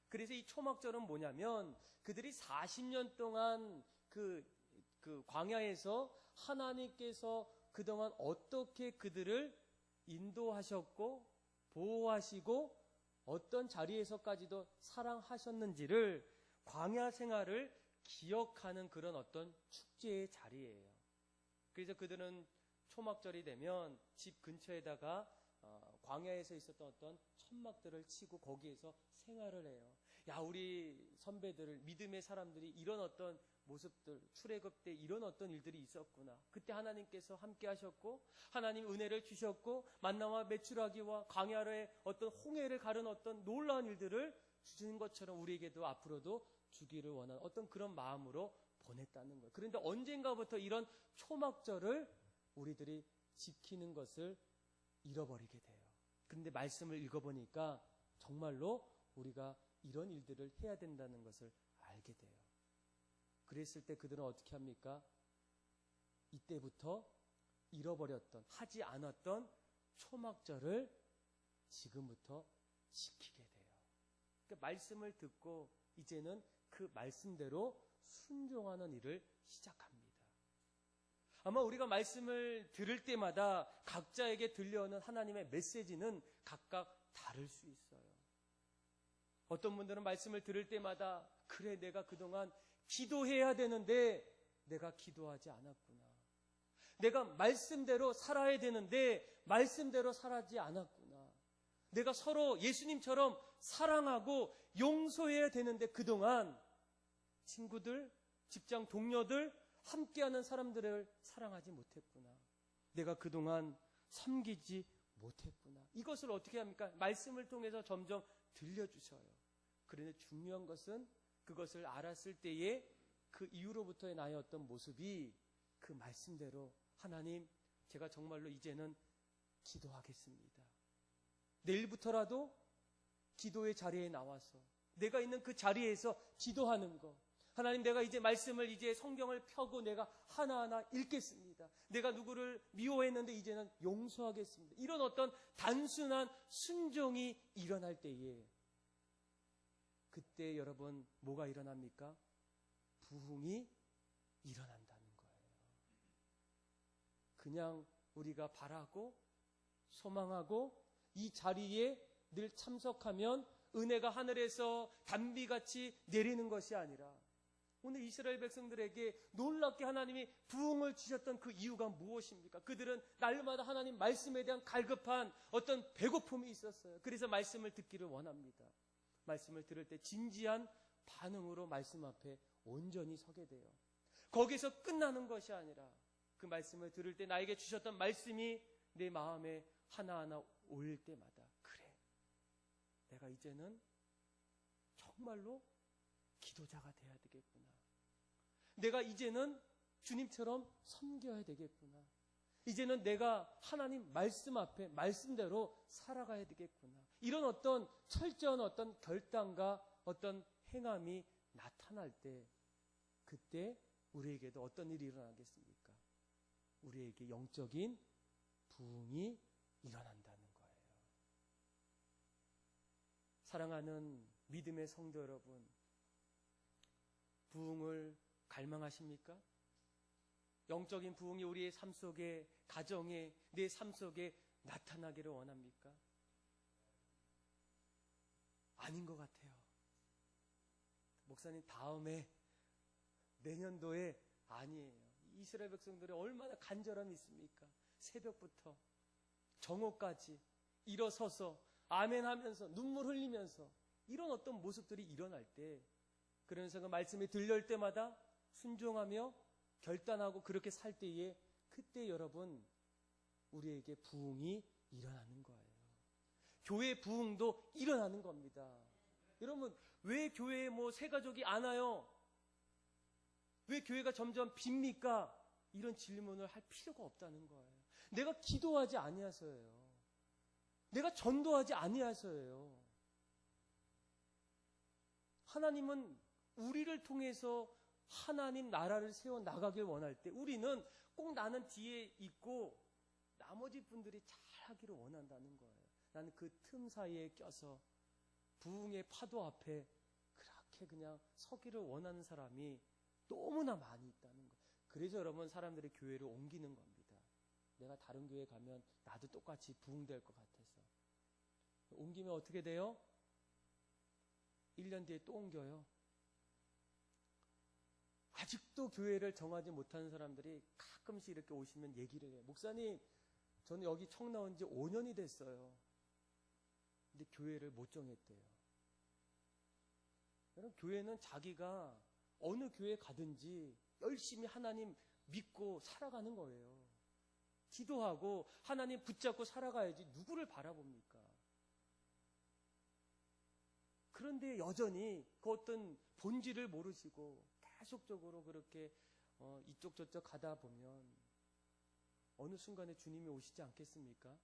그래서 이 초막절은 뭐냐면 그들이 40년 동안 그 광야에서 하나님께서 그동안 어떻게 그들을 인도하셨고 보호하시고 어떤 자리에서까지도 사랑하셨는지를, 광야 생활을 기억하는 그런 어떤 축제의 자리예요. 그래서 그들은 초막절이 되면 집 근처에다가 광야에서 있었던 어떤 천막들을 치고 거기에서 생활을 해요. 야, 우리 선배들, 믿음의 사람들이 이런 어떤 모습들, 출애굽 때 이런 어떤 일들이 있었구나. 그때 하나님께서 함께 하셨고 하나님 은혜를 주셨고 만나와 메추라기와 광야의 어떤 홍해를 가른 어떤 놀라운 일들을 주신 것처럼 우리에게도 앞으로도 주기를 원하는 어떤 그런 마음으로 보냈다는 거예요. 그런데 언젠가부터 이런 초막절을 우리들이 지키는 것을 잃어버리게 돼요. 그런데 말씀을 읽어보니까 정말로 우리가 이런 일들을 해야 된다는 것을 알게 돼요. 그랬을 때 그들은 어떻게 합니까? 이때부터 잃어버렸던, 하지 않았던 초막절을 지금부터 지키게 돼요. 그러니까 말씀을 듣고 이제는 그 말씀대로 순종하는 일을 시작합니다. 아마 우리가 말씀을 들을 때마다 각자에게 들려오는 하나님의 메시지는 각각 다를 수 있어요. 어떤 분들은 말씀을 들을 때마다 그래, 내가 그동안 기도해야 되는데 내가 기도하지 않았구나. 내가 말씀대로 살아야 되는데 말씀대로 살지 않았구나. 내가 서로 예수님처럼 사랑하고 용서해야 되는데 그동안 친구들, 직장 동료들, 함께하는 사람들을 사랑하지 못했구나. 내가 그동안 섬기지 못했구나. 이것을 어떻게 합니까? 말씀을 통해서 점점 들려주셔요. 그런데 중요한 것은 그것을 알았을 때에 그 이후로부터의 나의 어떤 모습이 그 말씀대로 하나님, 제가 정말로 이제는 기도하겠습니다. 내일부터라도 기도의 자리에 나와서 내가 있는 그 자리에서 기도하는 것. 하나님, 내가 이제 말씀을, 이제 성경을 펴고 내가 하나하나 읽겠습니다. 내가 누구를 미워했는데 이제는 용서하겠습니다. 이런 어떤 단순한 순종이 일어날 때에 그때 여러분 뭐가 일어납니까? 부흥이 일어난다는 거예요. 그냥 우리가 바라고 소망하고 이 자리에 늘 참석하면 은혜가 하늘에서 단비같이 내리는 것이 아니라 오늘 이스라엘 백성들에게 놀랍게 하나님이 부흥을 주셨던 그 이유가 무엇입니까? 그들은 날마다 하나님 말씀에 대한 갈급한 어떤 배고픔이 있었어요. 그래서 말씀을 듣기를 원합니다. 말씀을 들을 때 진지한 반응으로 말씀 앞에 온전히 서게 돼요. 거기서 끝나는 것이 아니라 그 말씀을 들을 때 나에게 주셨던 말씀이 내 마음에 하나하나 올 때마다 그래, 내가 이제는 정말로 기도자가 돼야 되겠구나. 내가 이제는 주님처럼 섬겨야 되겠구나. 이제는 내가 하나님 말씀 앞에 말씀대로 살아가야 되겠구나. 이런 어떤 철저한 어떤 결단과 어떤 행함이 나타날 때 그때 우리에게도 어떤 일이 일어나겠습니까? 우리에게 영적인 부흥이 일어난다는 거예요. 사랑하는 믿음의 성도 여러분, 부흥을 갈망하십니까? 영적인 부흥이 우리의 삶 속에, 가정에, 내 삶 속에 나타나기를 원합니까? 아닌 것 같아요. 목사님, 다음에 내년도에 아니에요. 이스라엘 백성들이 얼마나 간절함이 있습니까? 새벽부터 정오까지 일어서서 아멘 하면서 눈물 흘리면서 이런 어떤 모습들이 일어날 때, 그러면서 그 말씀이 들려올 때마다 순종하며 결단하고 그렇게 살 때에 그때 여러분 우리에게 부흥이 일어나는 거예요. 교회 부흥도 일어나는 겁니다. 여러분, 왜 교회에 새 가족이 안 와요? 왜 교회가 점점 빕니까? 이런 질문을 할 필요가 없다는 거예요. 내가 기도하지 아니해서예요. 내가 전도하지 아니해서예요. 하나님은 우리를 통해서 하나님 나라를 세워 나가길 원할 때 우리는 꼭 나는 뒤에 있고 나머지 분들이 잘하기를 원한다는 거예요. 나는 그 틈 사이에 껴서 부흥의 파도 앞에 그렇게 그냥 서기를 원하는 사람이 너무나 많이 있다는 거예요. 그래서 여러분 사람들이 교회를 옮기는 겁니다. 내가 다른 교회 가면 나도 똑같이 부흥될 것 같아서. 옮기면 어떻게 돼요? 1년 뒤에 또 옮겨요. 아직도 교회를 정하지 못하는 사람들이 가끔씩 이렇게 오시면 얘기를 해요. 목사님, 저는 여기 청 나온 지 5년이 됐어요. 근데 교회를 못 정했대요. 여러분, 교회는 자기가 어느 교회 가든지 열심히 하나님 믿고 살아가는 거예요. 기도하고 하나님 붙잡고 살아가야지 누구를 바라봅니까? 그런데 여전히 그 어떤 본질을 모르시고 계속적으로 그렇게 이쪽 저쪽 가다 보면 어느 순간에 주님이 오시지 않겠습니까?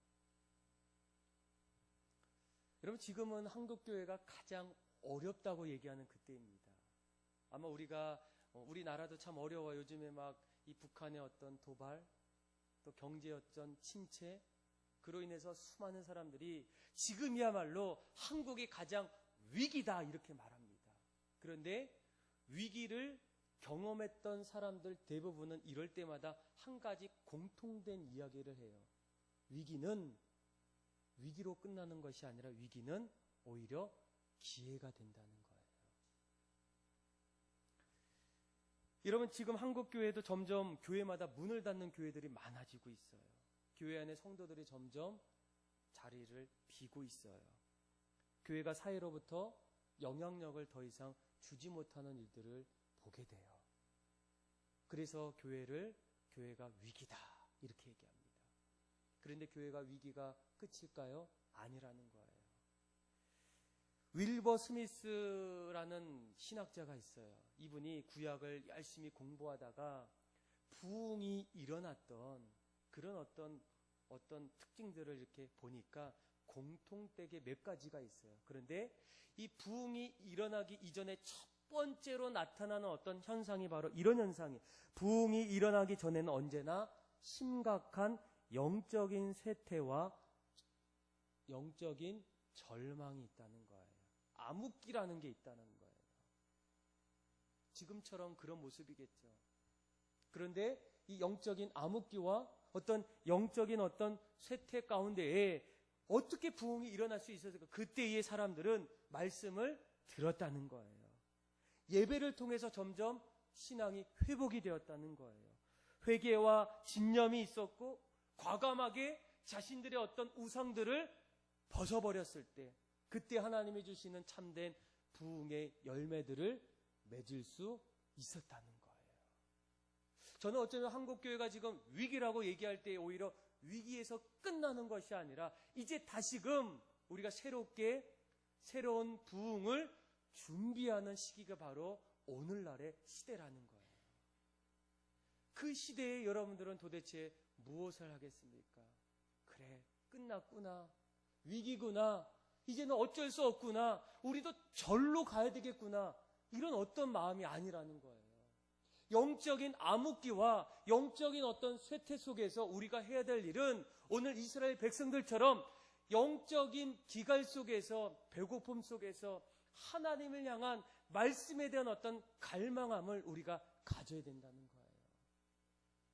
여러분, 지금은 한국교회가 가장 어렵다고 얘기하는 그때입니다. 아마 우리나라도 참 어려워요. 요즘에 막 이 북한의 어떤 도발, 또 경제 어떤 침체, 그로 인해서 수많은 사람들이 지금이야말로 한국이 가장 위기다 이렇게 말합니다. 그런데 위기를 경험했던 사람들 대부분은 이럴 때마다 한 가지 공통된 이야기를 해요. 위기는 위기로 끝나는 것이 아니라 위기는 오히려 기회가 된다는 거예요. 여러분, 지금 한국교회도 점점 교회마다 문을 닫는 교회들이 많아지고 있어요. 교회 안에 성도들이 점점 자리를 비고 있어요. 교회가 사회로부터 영향력을 더 이상 주지 못하는 일들을 보게 돼요. 그래서 교회가 위기다 이렇게 얘기합니다. 그런데 교회가 위기가 끝일까요? 아니라는 거예요. 윌버 스미스라는 신학자가 있어요. 이분이 구약을 열심히 공부하다가 부흥이 일어났던 그런 어떤 특징들을 이렇게 보니까 공통되게 몇 가지가 있어요. 그런데 이 부흥이 일어나기 이전에 첫 번째로 나타나는 어떤 현상이 바로 이런 현상이에요. 부흥이 일어나기 전에는 언제나 심각한 영적인 쇠퇴와 영적인 절망이 있다는 거예요. 암흑기라는 게 있다는 거예요. 지금처럼 그런 모습이겠죠. 그런데 이 영적인 암흑기와 어떤 영적인 어떤 쇠퇴 가운데에 어떻게 부흥이 일어날 수 있었을까? 그때의 사람들은 말씀을 들었다는 거예요. 예배를 통해서 점점 신앙이 회복이 되었다는 거예요. 회개와 진념이 있었고 과감하게 자신들의 어떤 우상들을 벗어버렸을 때 그때 하나님이 주시는 참된 부흥의 열매들을 맺을 수 있었다는 거예요. 저는 어쩌면 한국교회가 지금 위기라고 얘기할 때 오히려 위기에서 끝나는 것이 아니라 이제 다시금 우리가 새로운 부흥을 준비하는 시기가 바로 오늘날의 시대라는 거예요. 그 시대에 여러분들은 도대체 무엇을 하겠습니까? 그래, 끝났구나. 위기구나. 이제는 어쩔 수 없구나. 우리도 절로 가야 되겠구나. 이런 어떤 마음이 아니라는 거예요. 영적인 암흑기와 영적인 어떤 쇠퇴 속에서 우리가 해야 될 일은 오늘 이스라엘 백성들처럼 영적인 기갈 속에서 배고픔 속에서 하나님을 향한 말씀에 대한 어떤 갈망함을 우리가 가져야 된다는 거예요.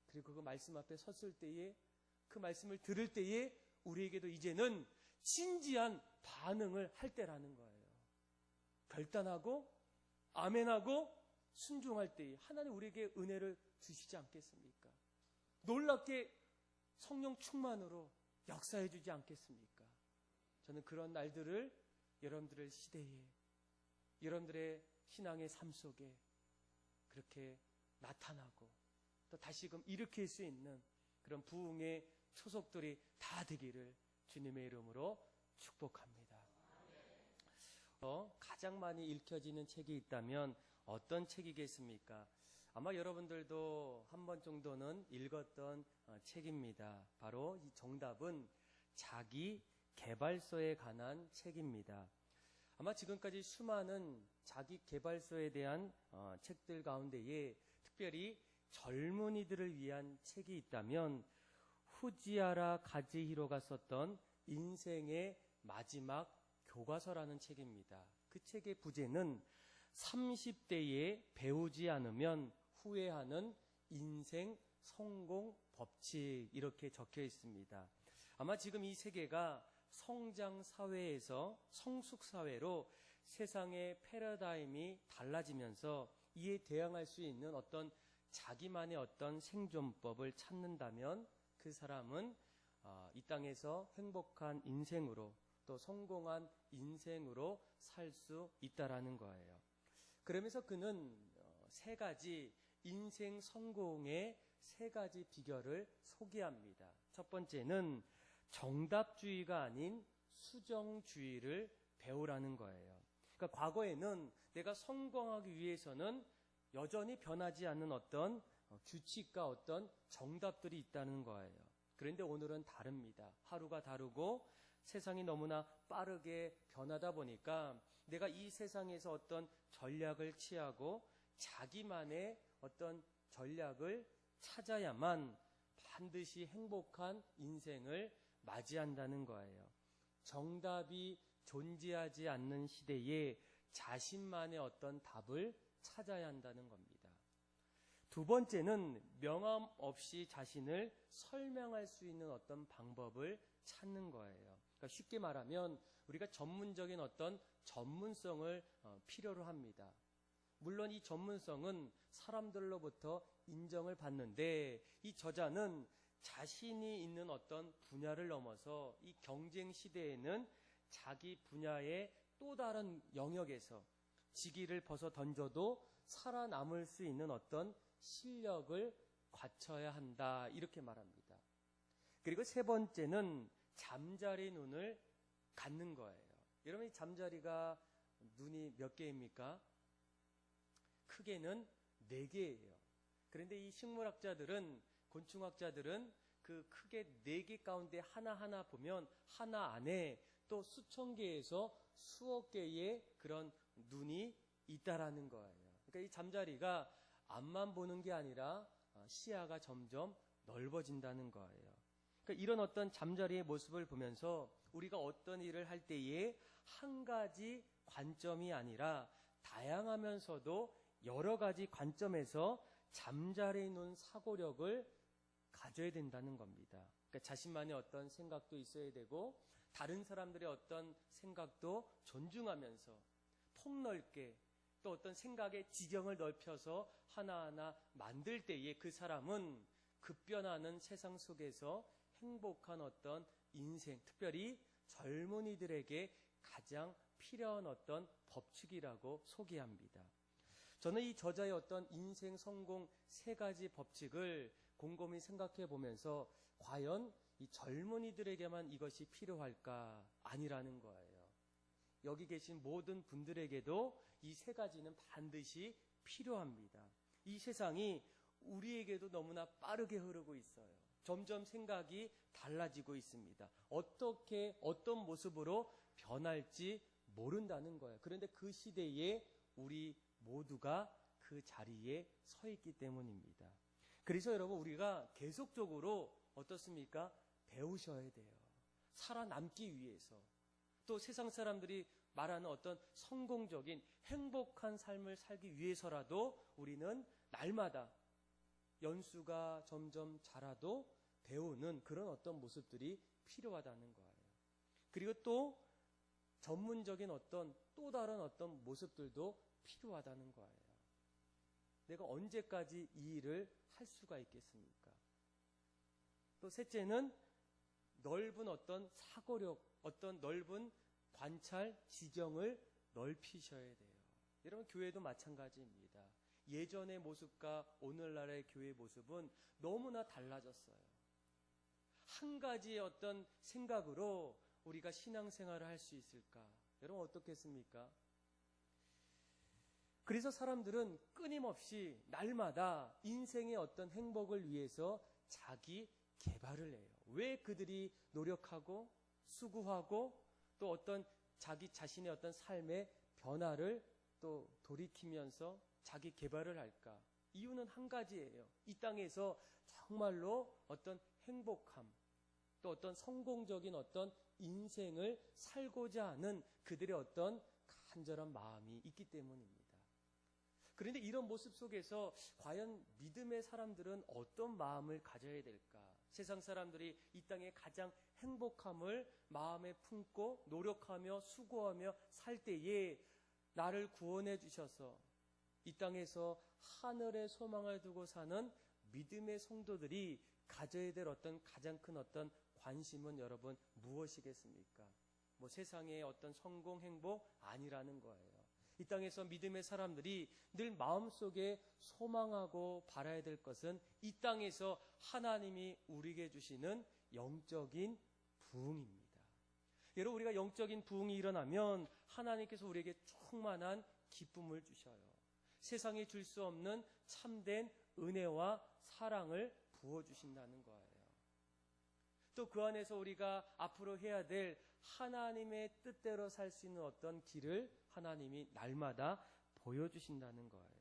그리고 그 말씀 앞에 섰을 때에 그 말씀을 들을 때에 우리에게도 이제는 진지한 반응을 할 때라는 거예요. 결단하고 아멘하고 순종할 때에 하나님 우리에게 은혜를 주시지 않겠습니까? 놀랍게 성령 충만으로 역사해 주지 않겠습니까? 저는 그런 날들을 여러분들의 시대에 여러분들의 신앙의 삶 속에 그렇게 나타나고 또 다시금 일으킬 수 있는 그런 부흥의 초석들이 다 되기를 주님의 이름으로 축복합니다. 가장 많이 읽혀지는 책이 있다면 어떤 책이겠습니까? 아마 여러분들도 한 번 정도는 읽었던 책입니다. 바로 이 정답은 자기 개발서에 관한 책입니다. 아마 지금까지 수많은 자기 개발서에 대한 책들 가운데에 특별히 젊은이들을 위한 책이 있다면 후지야라 가즈히로가 썼던 인생의 마지막 교과서라는 책입니다. 그 책의 부제는 30대에 배우지 않으면 후회하는 인생 성공 법칙, 이렇게 적혀 있습니다. 아마 지금 이 세계가 성장 사회에서 성숙 사회로 세상의 패러다임이 달라지면서 이에 대항할 수 있는 어떤 자기만의 어떤 생존법을 찾는다면 그 사람은 이 땅에서 행복한 인생으로 또 성공한 인생으로 살 수 있다라는 거예요. 그러면서 그는 세 가지 인생 성공의 세 가지 비결을 소개합니다. 첫 번째는 정답주의가 아닌 수정주의를 배우라는 거예요. 그러니까 과거에는 내가 성공하기 위해서는 여전히 변하지 않는 어떤 규칙과 어떤 정답들이 있다는 거예요. 그런데 오늘은 다릅니다. 하루가 다르고 세상이 너무나 빠르게 변하다 보니까 내가 이 세상에서 어떤 전략을 취하고 자기만의 어떤 전략을 찾아야만 반드시 행복한 인생을 맞이한다는 거예요. 정답이 존재하지 않는 시대에 자신만의 어떤 답을 찾아야 한다는 겁니다. 두 번째는 명함 없이 자신을 설명할 수 있는 어떤 방법을 찾는 거예요. 그러니까 쉽게 말하면 우리가 전문적인 어떤 전문성을 필요로 합니다. 물론 이 전문성은 사람들로부터 인정을 받는데 이 저자는 자신이 있는 어떤 분야를 넘어서 이 경쟁 시대에는 자기 분야의 또 다른 영역에서 지기를 벗어 던져도 살아남을 수 있는 어떤 실력을 갖춰야 한다, 이렇게 말합니다. 그리고 세 번째는 잠자리 눈을 갖는 거예요. 여러분, 이 잠자리가 눈이 몇 개입니까? 크게는 4개예요. 그런데 이 식물학자들은, 곤충학자들은 그 크게 4개 가운데 하나하나 보면 하나 안에 또 수천 개에서 수억 개의 그런 눈이 있다라는 거예요. 그러니까 이 잠자리가 앞만 보는 게 아니라 시야가 점점 넓어진다는 거예요. 그러니까 이런 어떤 잠자리의 모습을 보면서 우리가 어떤 일을 할 때에 한 가지 관점이 아니라 다양하면서도 여러 가지 관점에서 잠자리에 놓은 사고력을 가져야 된다는 겁니다. 그러니까 자신만의 어떤 생각도 있어야 되고 다른 사람들의 어떤 생각도 존중하면서 폭넓게 또 어떤 생각의 지경을 넓혀서 하나하나 만들 때에 그 사람은 급변하는 세상 속에서 행복한 어떤 인생, 특별히 젊은이들에게 가장 필요한 어떤 법칙이라고 소개합니다. 저는 이 저자의 어떤 인생 성공 3가지 법칙을 곰곰이 생각해 보면서 과연 이 젊은이들에게만 이것이 필요할까? 아니라는 거예요. 여기 계신 모든 분들에게도 이 3가지는 반드시 필요합니다. 이 세상이 우리에게도 너무나 빠르게 흐르고 있어요. 점점 생각이 달라지고 있습니다. 어떻게 어떤 모습으로 변할지 모른다는 거예요. 그런데 그 시대에 우리 모두가 그 자리에 서 있기 때문입니다. 그래서 여러분, 우리가 계속적으로 어떻습니까? 배우셔야 돼요. 살아남기 위해서. 또 세상 사람들이 말하는 어떤 성공적인 행복한 삶을 살기 위해서라도 우리는 날마다 연수가 점점 자라도 배우는 그런 어떤 모습들이 필요하다는 거예요. 그리고 또 전문적인 어떤 또 다른 어떤 모습들도 필요하다는 거예요. 내가 언제까지 이 일을 할 수가 있겠습니까? 또 셋째는 넓은 어떤 사고력, 어떤 넓은 관찰 지경을 넓히셔야 돼요. 여러분, 교회도 마찬가지입니다. 예전의 모습과 오늘날의 교회 모습은 너무나 달라졌어요. 한 가지의 어떤 생각으로 우리가 신앙생활을 할 수 있을까? 여러분, 어떻겠습니까? 그래서 사람들은 끊임없이 날마다 인생의 어떤 행복을 위해서 자기 개발을 해요. 왜 그들이 노력하고 수고하고 또 어떤 자기 자신의 어떤 삶의 변화를 또 돌이키면서 자기 개발을 할까? 이유는 한 가지예요. 이 땅에서 정말로 어떤 행복함, 또 어떤 성공적인 어떤 인생을 살고자 하는 그들의 어떤 간절한 마음이 있기 때문입니다. 그런데 이런 모습 속에서 과연 믿음의 사람들은 어떤 마음을 가져야 될까? 세상 사람들이 이 땅에 가장 행복함을 마음에 품고 노력하며 수고하며 살 때에 나를 구원해 주셔서 이 땅에서 하늘의 소망을 두고 사는 믿음의 성도들이 가져야 될 어떤 가장 큰 어떤 관심은 여러분 무엇이겠습니까? 뭐 세상의 어떤 성공, 행복 아니라는 거예요. 이 땅에서 믿음의 사람들이 늘 마음속에 소망하고 바라야 될 것은 이 땅에서 하나님이 우리에게 주시는 영적인 부흥입니다. 여러분, 우리가 영적인 부흥이 일어나면 하나님께서 우리에게 충만한 기쁨을 주셔요. 세상에 줄 수 없는 참된 은혜와 사랑을 부어주신다는 거예요. 또 그 안에서 우리가 앞으로 해야 될 하나님의 뜻대로 살 수 있는 어떤 길을 하나님이 날마다 보여주신다는 거예요.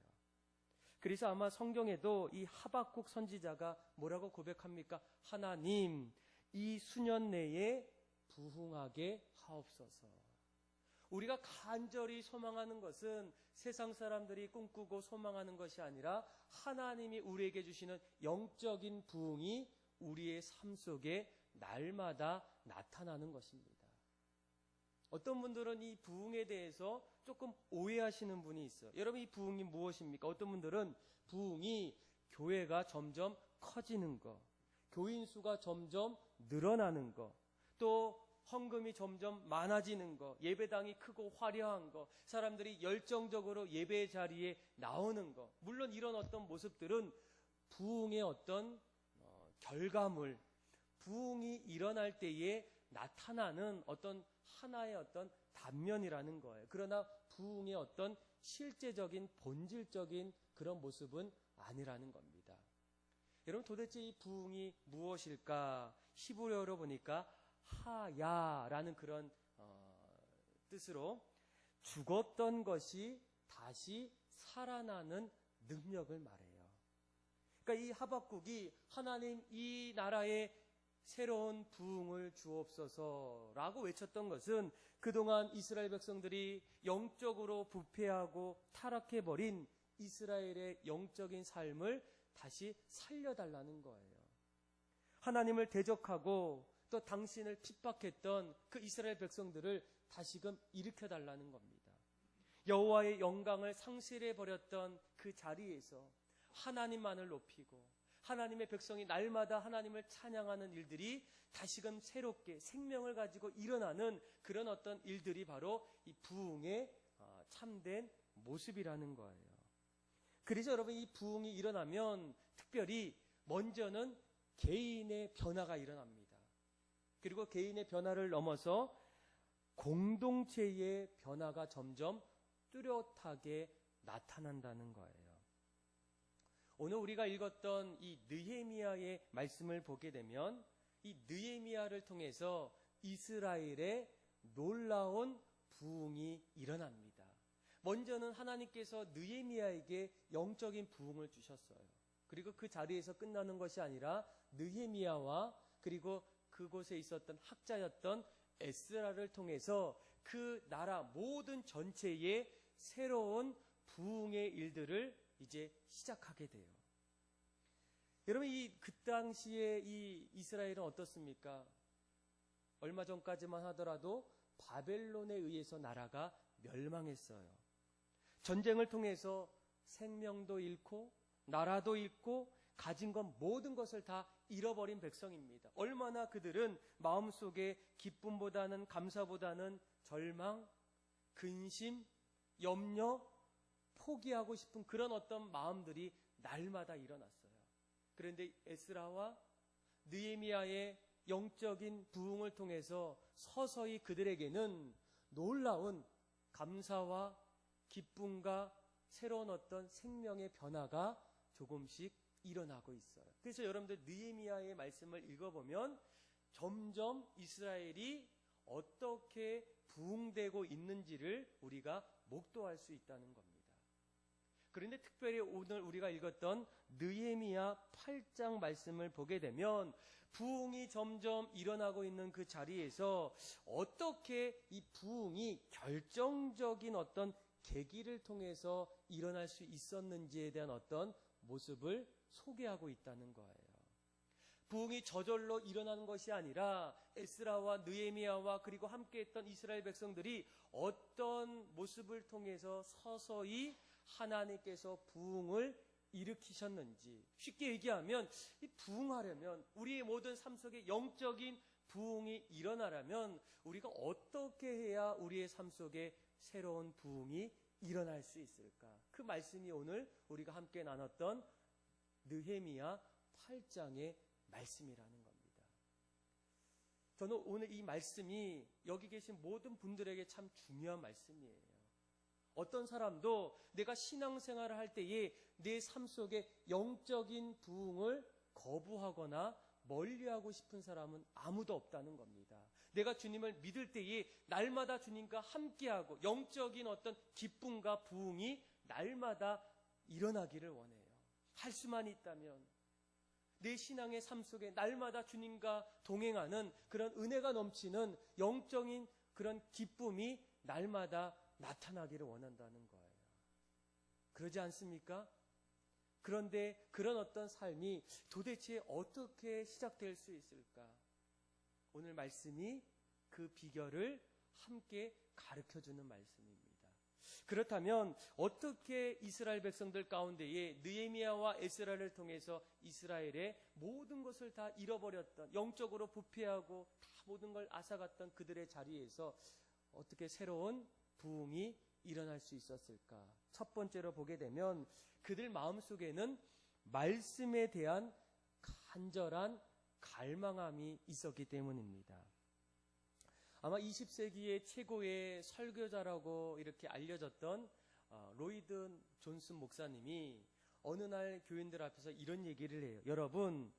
그래서 아마 성경에도 이 하박국 선지자가 뭐라고 고백합니까? 하나님, 이 수년 내에 부흥하게 하옵소서. 우리가 간절히 소망하는 것은 세상 사람들이 꿈꾸고 소망하는 것이 아니라 하나님이 우리에게 주시는 영적인 부흥이 우리의 삶 속에 날마다 나타나는 것입니다. 어떤 분들은 이 부흥에 대해서 조금 오해하시는 분이 있어요. 여러분, 이 부흥이 무엇입니까? 어떤 분들은 부흥이 교회가 점점 커지는 것, 교인 수가 점점 늘어나는 것, 또 헌금이 점점 많아지는 것, 예배당이 크고 화려한 것, 사람들이 열정적으로 예배 자리에 나오는 것, 물론 이런 어떤 모습들은 부흥의 어떤 결과물, 부흥이 일어날 때에 나타나는 어떤 하나의 어떤 단면이라는 거예요. 그러나 부흥의 어떤 실제적인 본질적인 그런 모습은 아니라는 겁니다. 여러분, 도대체 이 부흥이 무엇일까? 히브리어로 보니까 하야라는 그런 뜻으로 죽었던 것이 다시 살아나는 능력을 말해요. 그러니까 이 하박국이 하나님, 이 나라에 새로운 부흥을 주옵소서라고 외쳤던 것은 그동안 이스라엘 백성들이 영적으로 부패하고 타락해버린 이스라엘의 영적인 삶을 다시 살려달라는 거예요. 하나님을 대적하고 또 당신을 핍박했던 그 이스라엘 백성들을 다시금 일으켜달라는 겁니다. 여호와의 영광을 상실해버렸던 그 자리에서 하나님만을 높이고 하나님의 백성이 날마다 하나님을 찬양하는 일들이 다시금 새롭게 생명을 가지고 일어나는 그런 어떤 일들이 바로 이 부흥의 참된 모습이라는 거예요. 그래서 여러분, 이 부흥이 일어나면 특별히 먼저는 개인의 변화가 일어납니다. 그리고 개인의 변화를 넘어서 공동체의 변화가 점점 뚜렷하게 나타난다는 거예요. 오늘 우리가 읽었던 이 느헤미야의 말씀을 보게 되면 이 느헤미야를 통해서 이스라엘의 놀라운 부흥이 일어납니다. 먼저는 하나님께서 느헤미야에게 영적인 부흥을 주셨어요. 그리고 그 자리에서 끝나는 것이 아니라 느헤미야와 그리고 그곳에 있었던 학자였던 에스라를 통해서 그 나라 모든 전체의 새로운 부흥의 일들을 이제 시작하게 돼요. 여러분, 그 당시에 이 이스라엘은 어떻습니까? 얼마 전까지만 하더라도 바벨론에 의해서 나라가 멸망했어요. 전쟁을 통해서 생명도 잃고 나라도 잃고 가진 것 모든 것을 다 잃어버린 백성입니다. 얼마나 그들은 마음속에 기쁨보다는 감사보다는 절망, 근심, 염려, 포기하고 싶은 그런 어떤 마음들이 날마다 일어났어요. 그런데 에스라와 느헤미야의 영적인 부흥을 통해서 서서히 그들에게는 놀라운 감사와 기쁨과 새로운 어떤 생명의 변화가 조금씩 일어나고 있어요. 그래서 여러분들 느헤미야의 말씀을 읽어보면 점점 이스라엘이 어떻게 부흥되고 있는지를 우리가 목도할 수 있다는 겁니다. 그런데 특별히 오늘 우리가 읽었던 느헤미야 8장 말씀을 보게 되면 부흥이 점점 일어나고 있는 그 자리에서 어떻게 이 부흥이 결정적인 어떤 계기를 통해서 일어날 수 있었는지에 대한 어떤 모습을 소개하고 있다는 거예요. 부흥이 저절로 일어나는 것이 아니라 에스라와 느헤미야와 그리고 함께했던 이스라엘 백성들이 어떤 모습을 통해서 서서히 하나님께서 부흥을 일으키셨는지, 쉽게 얘기하면 이 부흥하려면, 우리의 모든 삶 속에 영적인 부흥이 일어나려면 우리가 어떻게 해야 우리의 삶 속에 새로운 부흥이 일어날 수 있을까? 그 말씀이 오늘 우리가 함께 나눴던 느헤미야 8장의 말씀이라는 겁니다. 저는 오늘 이 말씀이 여기 계신 모든 분들에게 참 중요한 말씀이에요. 어떤 사람도 내가 신앙생활을 할 때에 내 삶 속에 영적인 부흥을 거부하거나 멀리하고 싶은 사람은 아무도 없다는 겁니다. 내가 주님을 믿을 때에 날마다 주님과 함께하고 영적인 어떤 기쁨과 부흥이 날마다 일어나기를 원해요. 할 수만 있다면 내 신앙의 삶 속에 날마다 주님과 동행하는 그런 은혜가 넘치는 영적인 그런 기쁨이 날마다 나타나기를 원한다는 거예요. 그러지 않습니까? 그런데 그런 어떤 삶이 도대체 어떻게 시작될 수 있을까? 오늘 말씀이 그 비결을 함께 가르쳐주는 말씀입니다. 그렇다면 어떻게 이스라엘 백성들 가운데에 느헤미야와 에스라를 통해서 이스라엘의 모든 것을 다 잃어버렸던, 영적으로 부패하고 다 모든 걸 앗아갔던 그들의 자리에서 어떻게 새로운 부흥이 일어날 수 있었을까? 첫 번째로 보게 되면 그들 마음속에는 말씀에 대한 간절한 갈망함이 있었기 때문입니다. 아마 20세기의 최고의 설교자라고 이렇게 알려졌던 로이드 존슨 목사님이 어느 날 교인들 앞에서 이런 얘기를 해요. 여러분,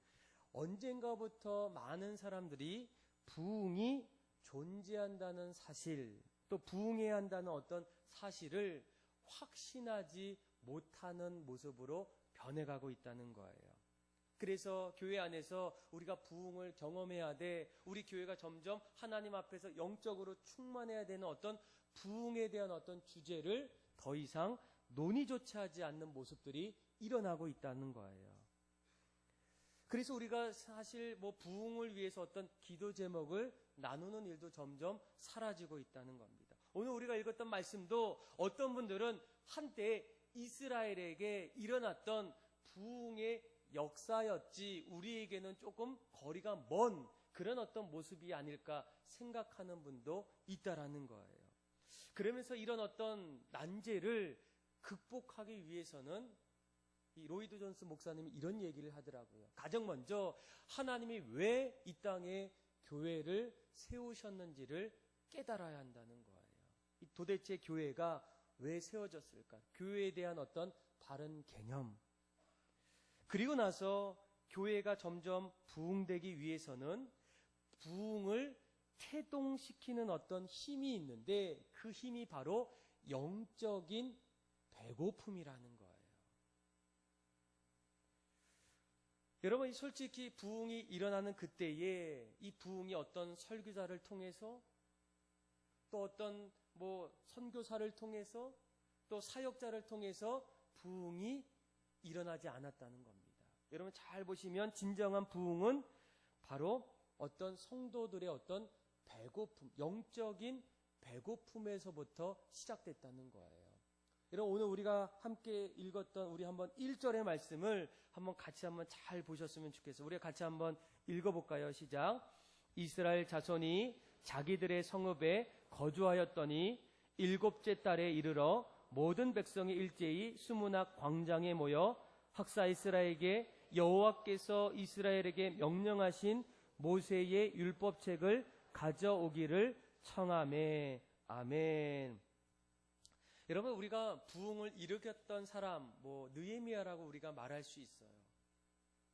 언젠가부터 많은 사람들이 부흥이 존재한다는 사실, 또 부흥해야 한다는 어떤 사실을 확신하지 못하는 모습으로 변해가고 있다는 거예요. 그래서 교회 안에서 우리가 부흥을 경험해야 돼, 우리 교회가 점점 하나님 앞에서 영적으로 충만해야 되는 어떤 부흥에 대한 어떤 주제를 더 이상 논의조차 하지 않는 모습들이 일어나고 있다는 거예요. 그래서 우리가 사실 부흥을 위해서 어떤 기도 제목을 나누는 일도 점점 사라지고 있다는 겁니다. 오늘 우리가 읽었던 말씀도 어떤 분들은 한때 이스라엘에게 일어났던 부흥의 역사였지 우리에게는 조금 거리가 먼 그런 어떤 모습이 아닐까 생각하는 분도 있다라는 거예요. 그러면서 이런 어떤 난제를 극복하기 위해서는 이 로이드 존스 목사님이 이런 얘기를 하더라고요. 가장 먼저 하나님이 왜 이 땅에 교회를 세우셨는지를 깨달아야 한다는 거예요. 도대체 교회가 왜 세워졌을까? 교회에 대한 어떤 바른 개념. 그리고 나서 교회가 점점 부흥되기 위해서는 부흥을 태동시키는 어떤 힘이 있는데 그 힘이 바로 영적인 배고픔이라는 거예요. 여러분, 솔직히 부흥이 일어나는 그때에 이 부흥이 어떤 설교자를 통해서 또 어떤 선교사를 통해서 또 사역자를 통해서 부흥이 일어나지 않았다는 겁니다. 여러분 잘 보시면 진정한 부흥은 바로 어떤 성도들의 어떤 배고픔, 영적인 배고픔에서부터 시작됐다는 거예요. 여러분 오늘 우리가 함께 읽었던 우리 한번 1절의 말씀을 한번 같이 한번 잘 보셨으면 좋겠어요. 우리가 같이 한번 읽어볼까요? 시작. 이스라엘 자손이 자기들의 성읍에 거주하였더니 7째 달에 이르러 모든 백성이 일제히 수문학 광장에 모여 학사 이스라엘에게 여호와께서 이스라엘에게 명령하신 모세의 율법책을 가져오기를 청하매. 아멘. 여러분 우리가 부흥을 일으켰던 사람 느헤미야라고 우리가 말할 수 있어요.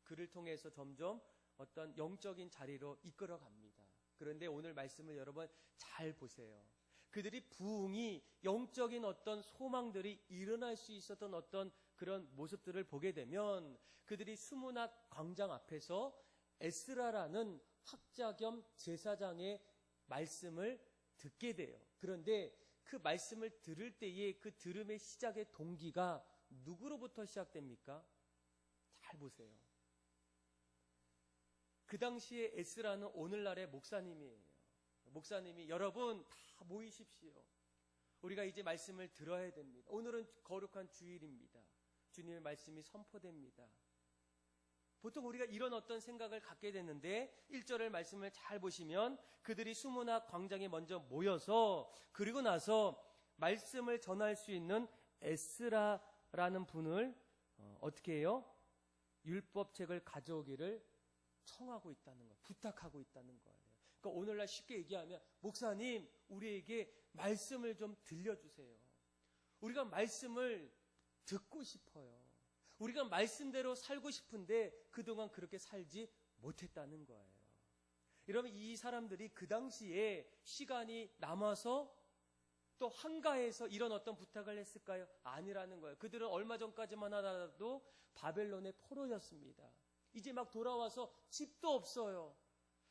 그를 통해서 점점 어떤 영적인 자리로 이끌어갑니다. 그런데 오늘 말씀을 여러분 잘 보세요. 그들이 부흥이 영적인 어떤 소망들이 일어날 수 있었던 어떤 그런 모습들을 보게 되면 그들이 수문학 광장 앞에서 에스라라는 학자 겸 제사장의 말씀을 듣게 돼요. 그런데 그 말씀을 들을 때에 그 들음의 시작의 동기가 누구로부터 시작됩니까? 잘 보세요. 그 당시에 에스라는 오늘날의 목사님이에요. 목사님이 여러분 다 모이십시오. 우리가 이제 말씀을 들어야 됩니다. 오늘은 거룩한 주일입니다. 주님의 말씀이 선포됩니다. 보통 우리가 이런 어떤 생각을 갖게 되는데 1절의 말씀을 잘 보시면 그들이 수문학 광장에 먼저 모여서 그리고 나서 말씀을 전할 수 있는 에스라라는 분을 어떻게 해요? 율법책을 가져오기를 청하고 있다는 거예요. 부탁하고 있다는 거예요. 그러니까 오늘날 쉽게 얘기하면 목사님 우리에게 말씀을 좀 들려주세요. 우리가 말씀을 듣고 싶어요. 우리가 말씀대로 살고 싶은데 그동안 그렇게 살지 못했다는 거예요. 여러분 이 사람들이 그 당시에 시간이 남아서 또 한가해서 이런 어떤 부탁을 했을까요? 아니라는 거예요. 그들은 얼마 전까지만 하더라도 바벨론의 포로였습니다. 이제 막 돌아와서 집도 없어요.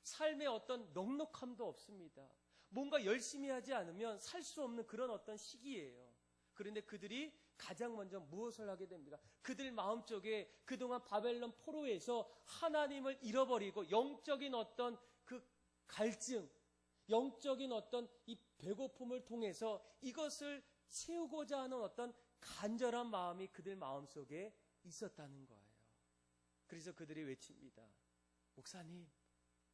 삶의 어떤 넉넉함도 없습니다. 뭔가 열심히 하지 않으면 살 수 없는 그런 어떤 시기예요. 그런데 그들이 가장 먼저 무엇을 하게 됩니까? 그들 마음속에 그동안 바벨론 포로에서 하나님을 잃어버리고 영적인 어떤 그 갈증, 영적인 어떤 이 배고픔을 통해서 이것을 채우고자 하는 어떤 간절한 마음이 그들 마음속에 있었다는 거예요. 그래서 그들이 외칩니다. 목사님,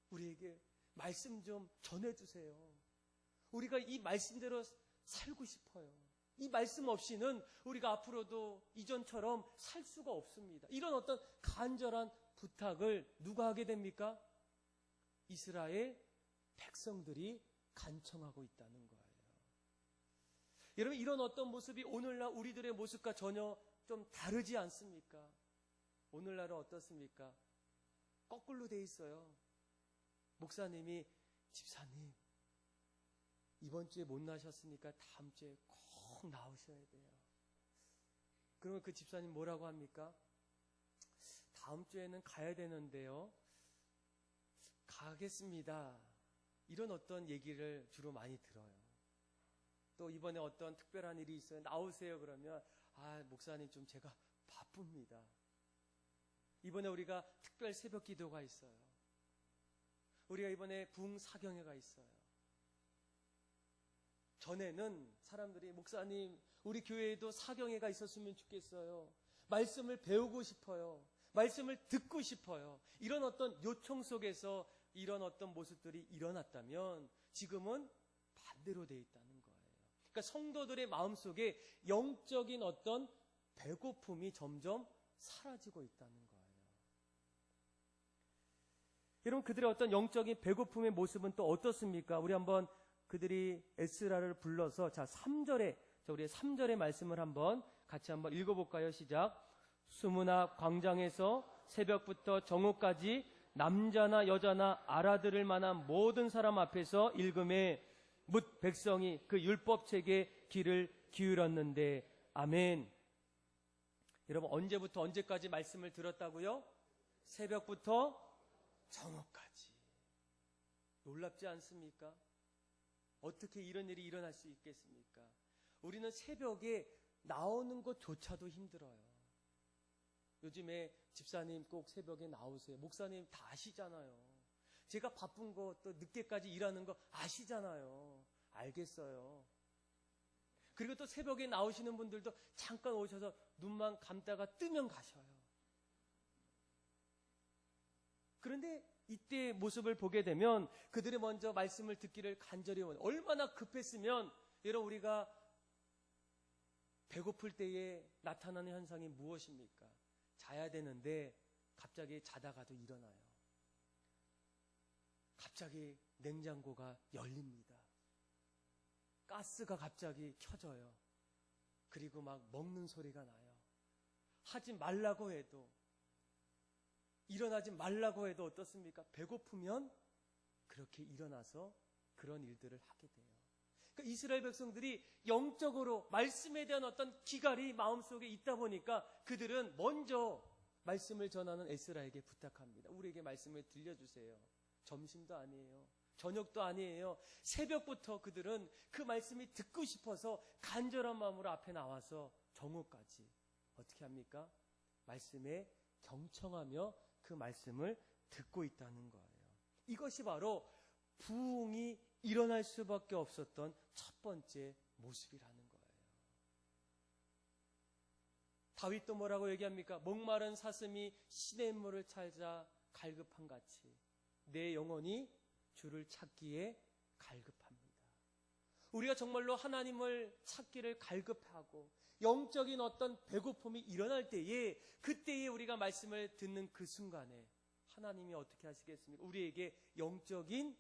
우리에게 말씀 좀 전해주세요. 우리가 이 말씀대로 살고 싶어요. 이 말씀 없이는 우리가 앞으로도 이전처럼 살 수가 없습니다. 이런 어떤 간절한 부탁을 누가 하게 됩니까? 이스라엘 백성들이 간청하고 있다는 거예요. 여러분 이런 어떤 모습이 오늘날 우리들의 모습과 전혀 좀 다르지 않습니까? 오늘날은 어떻습니까? 거꾸로 돼 있어요. 목사님이 집사님 이번 주에 못 나셨으니까 다음 주에 꼭 나오셔야 돼요. 그러면 그 집사님 뭐라고 합니까? 다음 주에는 가야 되는데요. 가겠습니다. 이런 어떤 얘기를 주로 많이 들어요. 또 이번에 어떤 특별한 일이 있어요. 나오세요. 그러면 목사님 좀 제가 바쁩니다. 이번에 우리가 특별 새벽 기도가 있어요. 우리가 이번에 부흥 사경회가 있어요. 전에는 사람들이 목사님 우리 교회에도 사경회가 있었으면 좋겠어요. 말씀을 배우고 싶어요. 말씀을 듣고 싶어요. 이런 어떤 요청 속에서 이런 어떤 모습들이 일어났다면 지금은 반대로 되어 있다는 거예요. 그러니까 성도들의 마음속에 영적인 어떤 배고픔이 점점 사라지고 있다는 거예요. 여러분 그들의 어떤 영적인 배고픔의 모습은 또 어떻습니까? 우리 한번 그들이 에스라를 불러서 3절에 우리의 3절의 말씀을 한번 같이 한번 읽어볼까요? 시작. 수문학 광장에서 새벽부터 정오까지 남자나 여자나 알아들을 만한 모든 사람 앞에서 읽음에 뭇 백성이 그 율법책에 귀를 기울였는데 아멘. 여러분 언제부터 언제까지 말씀을 들었다고요? 새벽부터 정오까지. 놀랍지 않습니까? 어떻게 이런 일이 일어날 수 있겠습니까? 우리는 새벽에 나오는 것조차도 힘들어요. 요즘에 집사님 꼭 새벽에 나오세요. 목사님 다 아시잖아요. 제가 바쁜 거 또 늦게까지 일하는 거 아시잖아요. 알겠어요. 그리고 또 새벽에 나오시는 분들도 잠깐 오셔서 눈만 감다가 뜨면 가셔요. 그런데 이때의 모습을 보게 되면 그들이 먼저 말씀을 듣기를 간절히 원해요. 얼마나 급했으면 여러분 우리가 배고플 때에 나타나는 현상이 무엇입니까? 자야 되는데 갑자기 자다가도 일어나요. 갑자기 냉장고가 열립니다. 가스가 갑자기 켜져요. 그리고 막 먹는 소리가 나요. 하지 말라고 해도 일어나지 말라고 해도 어떻습니까? 배고프면 그렇게 일어나서 그런 일들을 하게 돼요. 그러니까 이스라엘 백성들이 영적으로 말씀에 대한 어떤 기갈이 마음속에 있다 보니까 그들은 먼저 말씀을 전하는 에스라에게 부탁합니다. 우리에게 말씀을 들려주세요. 점심도 아니에요. 저녁도 아니에요. 새벽부터 그들은 그 말씀이 듣고 싶어서 간절한 마음으로 앞에 나와서 정오까지 어떻게 합니까? 말씀에 경청하며 그 말씀을 듣고 있다는 거예요. 이것이 바로 부흥이 일어날 수밖에 없었던 첫 번째 모습이라는 거예요. 다윗도 뭐라고 얘기합니까? 목마른 사슴이 시냇물을 찾아 갈급한 같이 내 영혼이 주를 찾기에 갈급합니다. 우리가 정말로 하나님을 찾기를 갈급하고 영적인 어떤 배고픔이 일어날 때에 그때에 우리가 말씀을 듣는 그 순간에 하나님이 어떻게 하시겠습니까? 우리에게 영적인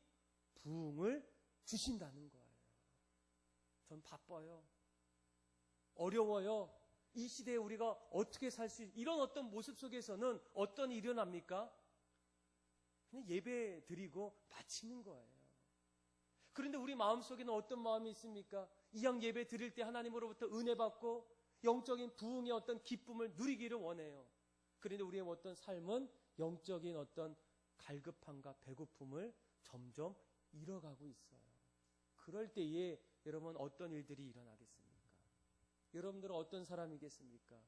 부흥을 주신다는 거예요. 전 바빠요. 어려워요. 이 시대에 우리가 어떻게 살 수 이런 어떤 모습 속에서는 어떤 일이 일어납니까? 그냥 예배 드리고 마치는 거예요. 그런데 우리 마음속에는 어떤 마음이 있습니까? 이왕 예배 드릴 때 하나님으로부터 은혜 받고 영적인 부흥의 어떤 기쁨을 누리기를 원해요. 그런데 우리의 어떤 삶은 영적인 어떤 갈급함과 배고픔을 점점 잃어가고 있어요. 그럴 때에 여러분 어떤 일들이 일어나겠습니까? 여러분들은 어떤 사람이겠습니까?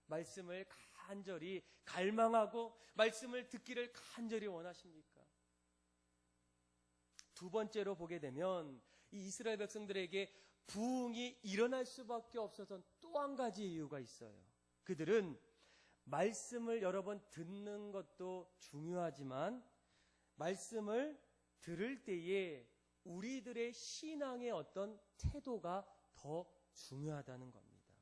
말씀을 간절히 갈망하고 말씀을 듣기를 간절히 원하십니까? 두 번째로 보게 되면 이 이스라엘 백성들에게 부흥이 일어날 수밖에 없었던 또 한 가지 이유가 있어요. 그들은 말씀을 여러 번 듣는 것도 중요하지만 말씀을 들을 때에 우리들의 신앙의 어떤 태도가 더 중요하다는 겁니다.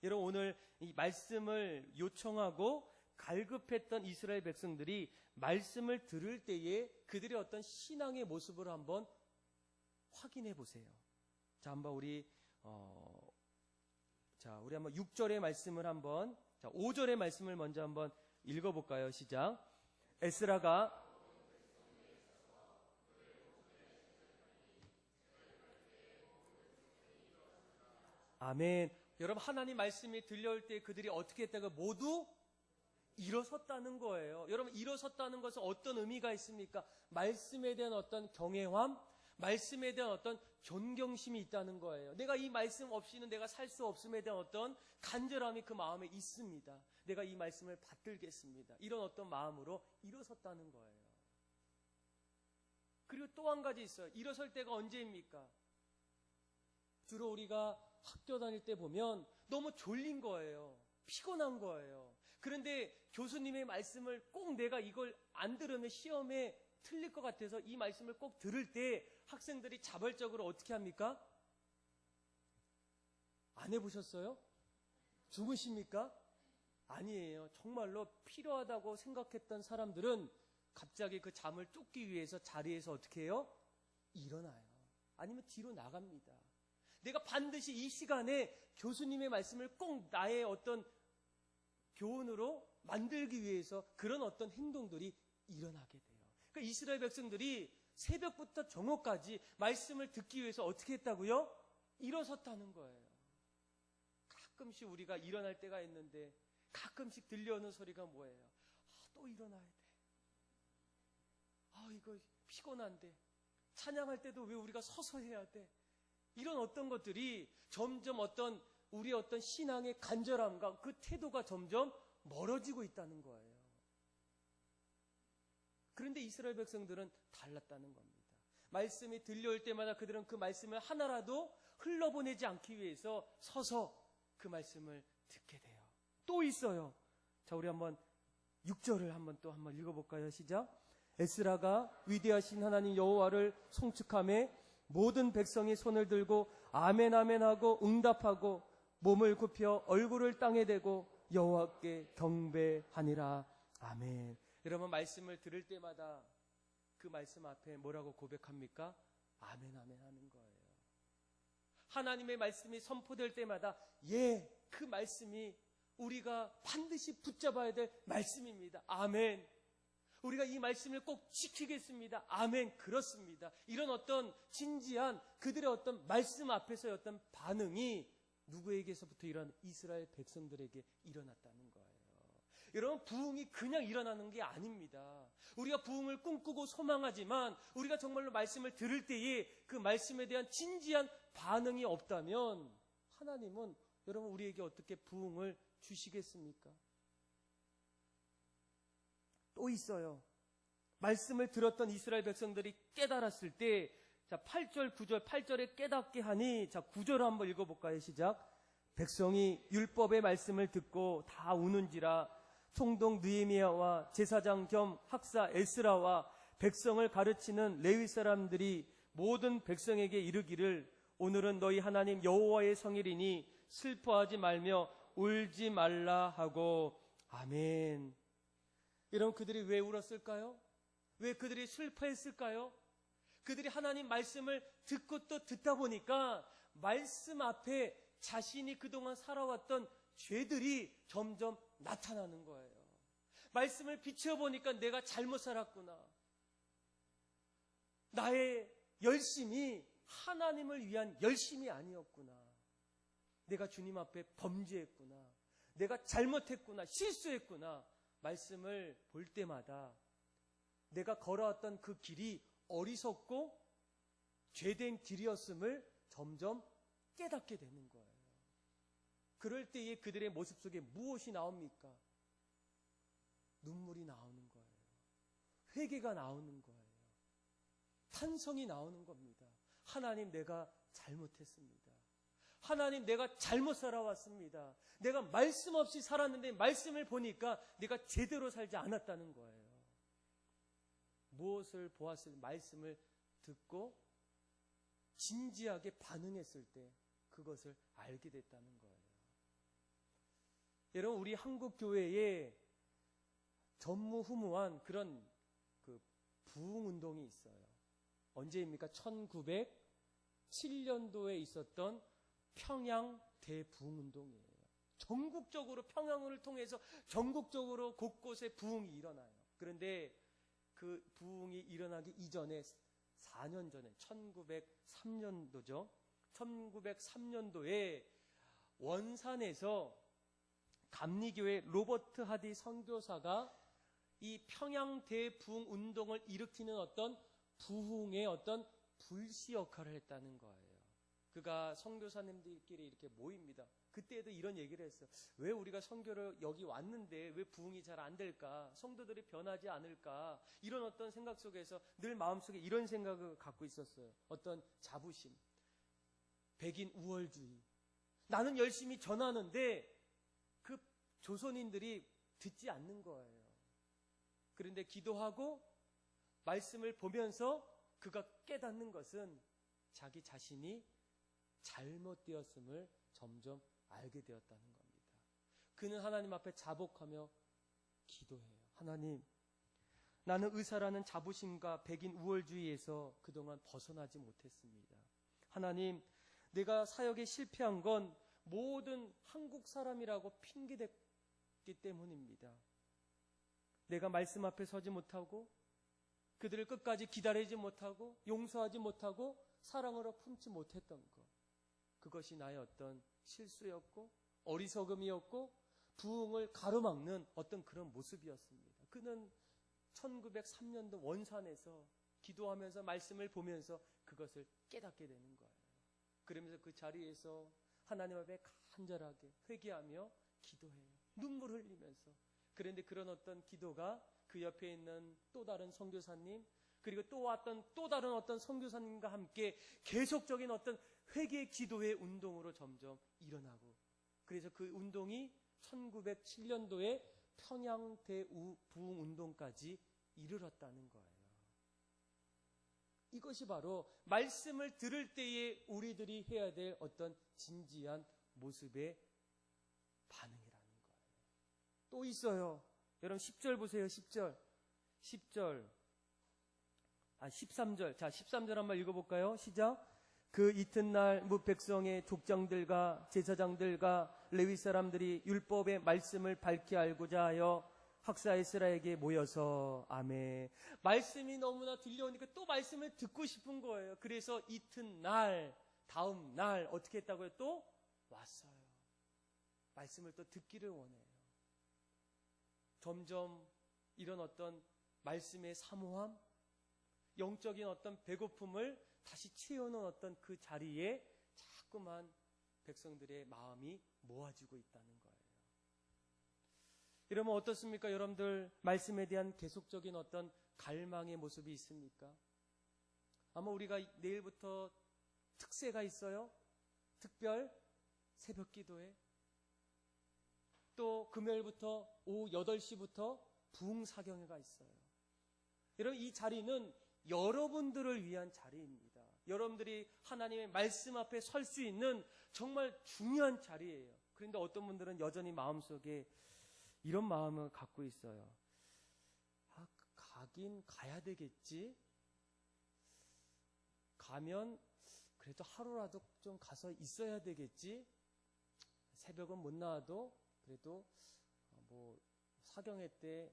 여러분 오늘 이 말씀을 요청하고 갈급했던 이스라엘 백성들이 말씀을 들을 때에 그들의 어떤 신앙의 모습을 한번 확인해 보세요. 자, 한번 우리 한번 6절의 말씀을 한번 5절의 말씀을 먼저 한번 읽어볼까요? 시작. 에스라가 아멘. 여러분 하나님 말씀이 들려올 때 그들이 어떻게 했다가 모두 일어섰다는 거예요. 여러분 일어섰다는 것은 어떤 의미가 있습니까? 말씀에 대한 어떤 경외함, 말씀에 대한 어떤 존경심이 있다는 거예요. 내가 이 말씀 없이는 내가 살 수 없음에 대한 어떤 간절함이 그 마음에 있습니다. 내가 이 말씀을 받들겠습니다. 이런 어떤 마음으로 일어섰다는 거예요. 그리고 또 한 가지 있어요. 일어설 때가 언제입니까? 주로 우리가 학교 다닐 때 보면 너무 졸린 거예요. 피곤한 거예요. 그런데 교수님의 말씀을 꼭 내가 이걸 안 들으면 시험에 틀릴 것 같아서 이 말씀을 꼭 들을 때 학생들이 자발적으로 어떻게 합니까? 안 해보셨어요? 죽으십니까? 아니에요. 정말로 필요하다고 생각했던 사람들은 갑자기 그 잠을 쫓기 위해서 자리에서 어떻게 해요? 일어나요. 아니면 뒤로 나갑니다. 내가 반드시 이 시간에 교수님의 말씀을 꼭 나의 어떤 교훈으로 만들기 위해서 그런 어떤 행동들이 일어나게 돼요. 그러니까 이스라엘 백성들이 새벽부터 정오까지 말씀을 듣기 위해서 어떻게 했다고요? 일어섰다는 거예요. 가끔씩 우리가 일어날 때가 있는데 가끔씩 들려오는 소리가 뭐예요? 또 일어나야 돼. 이거 피곤한데. 찬양할 때도 왜 우리가 서서 해야 돼? 이런 어떤 것들이 점점 어떤 우리의 어떤 신앙의 간절함과 그 태도가 점점 멀어지고 있다는 거예요. 그런데 이스라엘 백성들은 달랐다는 겁니다. 말씀이 들려올 때마다 그들은 그 말씀을 하나라도 흘러보내지 않기 위해서 서서 그 말씀을 듣게 돼요. 또 있어요. 자, 우리 한번 6절을 한번 읽어볼까요? 시작. 에스라가 위대하신 하나님 여호와를 송축하며 모든 백성이 손을 들고 아멘 아멘 하고 응답하고 몸을 굽혀 얼굴을 땅에 대고 여호와께 경배하니라. 아멘. 여러분 말씀을 들을 때마다 그 말씀 앞에 뭐라고 고백합니까? 아멘 아멘 하는 거예요. 하나님의 말씀이 선포될 때마다 그 말씀이 우리가 반드시 붙잡아야 될 말씀입니다. 아멘. 우리가 이 말씀을 꼭 지키겠습니다. 아멘. 그렇습니다. 이런 어떤 진지한 그들의 어떤 말씀 앞에서의 어떤 반응이 누구에게서부터 일어난 이스라엘 백성들에게 일어났다는 거예요. 여러분, 부흥이 그냥 일어나는 게 아닙니다. 우리가 부흥을 꿈꾸고 소망하지만 우리가 정말로 말씀을 들을 때에 그 말씀에 대한 진지한 반응이 없다면 하나님은 여러분 우리에게 어떻게 부흥을 주시겠습니까? 또 있어요. 말씀을 들었던 이스라엘 백성들이 깨달았을 때, 자, 8절, 9절, 8절에 깨닫게 하니, 자, 9절 한번 읽어볼까요? 시작. 백성이 율법의 말씀을 듣고 다 우는지라 총독 느헤미야와 제사장 겸 학사 에스라와 백성을 가르치는 레위 사람들이 모든 백성에게 이르기를 오늘은 너희 하나님 여호와의 성일이니 슬퍼하지 말며 울지 말라 하고 아멘. 여러분, 그들이 왜 울었을까요? 왜 그들이 슬퍼했을까요? 그들이 하나님 말씀을 듣고 또 듣다 보니까 말씀 앞에 자신이 그동안 살아왔던 죄들이 점점 나타나는 거예요. 말씀을 비춰보니까 내가 잘못 살았구나. 나의 열심이 하나님을 위한 열심이 아니었구나. 내가 주님 앞에 범죄했구나. 내가 잘못했구나. 실수했구나. 말씀을 볼 때마다 내가 걸어왔던 그 길이 어리석고 죄된 길이었음을 점점 깨닫게 되는 거예요. 그럴 때에 그들의 모습 속에 무엇이 나옵니까? 눈물이 나오는 거예요. 회개가 나오는 거예요. 탄성이 나오는 겁니다. 하나님, 내가 잘못했습니다. 하나님, 내가 잘못 살아왔습니다. 내가 말씀 없이 살았는데 말씀을 보니까 내가 제대로 살지 않았다는 거예요. 무엇을 보았을 때 말씀을 듣고 진지하게 반응했을 때 그것을 알게 됐다는 거예요. 여러분, 우리 한국 교회에 전무후무한 그런 그 부흥 운동이 있어요. 언제입니까? 1907년도에 있었던 평양 대부흥 운동이에요. 전국적으로 평양을 통해서 전국적으로 곳곳에 부흥이 일어나요. 그런데 그 부흥이 일어나기 이전에 4년 전에 1903년도죠. 1903년도에 원산에서 감리교회 로버트 하디 선교사가 이 평양 대부흥 운동을 일으키는 어떤 부흥의 어떤 불씨 역할을 했다는 거예요. 그가 선교사님들끼리 이렇게 모입니다. 그때도 이런 얘기를 했어요. 왜 우리가 선교를 여기 왔는데 왜 부흥이 잘 안 될까? 성도들이 변하지 않을까? 이런 어떤 생각 속에서 늘 마음속에 이런 생각을 갖고 있었어요. 어떤 자부심, 백인 우월주의. 나는 열심히 전하는데 그 조선인들이 듣지 않는 거예요. 그런데 기도하고 말씀을 보면서 그가 깨닫는 것은 자기 자신이 잘못되었음을 점점 알게 되었다는 겁니다. 그는 하나님 앞에 자복하며 기도해요. 하나님, 나는 의사라는 자부심과 백인 우월주의에서 그동안 벗어나지 못했습니다. 하나님, 내가 사역에 실패한 건 모든 한국 사람이라고 핑계댔기 때문입니다. 내가 말씀 앞에 서지 못하고 그들을 끝까지 기다리지 못하고 용서하지 못하고 사랑으로 품지 못했던 것, 그것이 나의 어떤 실수였고 어리석음이었고 부흥을 가로막는 어떤 그런 모습이었습니다. 그는 1903년도 원산에서 기도하면서 말씀을 보면서 그것을 깨닫게 되는 거예요. 그러면서 그 자리에서 하나님 앞에 간절하게 회개하며 기도해요. 눈물 흘리면서. 그런데 그런 어떤 기도가 그 옆에 있는 또 다른 선교사님, 그리고 또 다른 어떤 선교사님과 함께 계속적인 어떤 회개 기도의 운동으로 점점 일어나고, 그래서 그 운동이 1907년도에 평양 대부흥 운동까지 이르렀다는 거예요. 이것이 바로 말씀을 들을 때에 우리들이 해야 될 어떤 진지한 모습의 반응이라는 거예요. 또 있어요. 여러분 10절 보세요. 10절. 13절. 자, 13절 한번 읽어볼까요? 시작. 그 이튿날 뭇 백성의 족장들과 제사장들과 레위 사람들이 율법의 말씀을 밝히 알고자 하여 학사에스라에게 모여서 아멘. 말씀이 너무나 들려오니까 또 말씀을 듣고 싶은 거예요. 그래서 이튿날, 다음 날 어떻게 했다고요? 또 왔어요. 말씀을 또 듣기를 원해요. 점점 이런 어떤 말씀의 사모함, 영적인 어떤 배고픔을 다시 채우는 어떤 그 자리에 자꾸만 백성들의 마음이 모아지고 있다는 거예요. 이러면 어떻습니까? 여러분들 말씀에 대한 계속적인 어떤 갈망의 모습이 있습니까? 아마 우리가 내일부터 특세가 있어요. 특별 새벽 기도회. 또 금요일부터 오후 8시부터 부흥사경회가 있어요. 여러분 이 자리는 여러분들을 위한 자리입니다. 여러분들이 하나님의 말씀 앞에 설 수 있는 정말 중요한 자리예요. 그런데 어떤 분들은 여전히 마음속에 이런 마음을 갖고 있어요. 가긴 가야 되겠지. 가면 그래도 하루라도 좀 가서 있어야 되겠지. 새벽은 못 나와도 그래도 뭐 사경회 때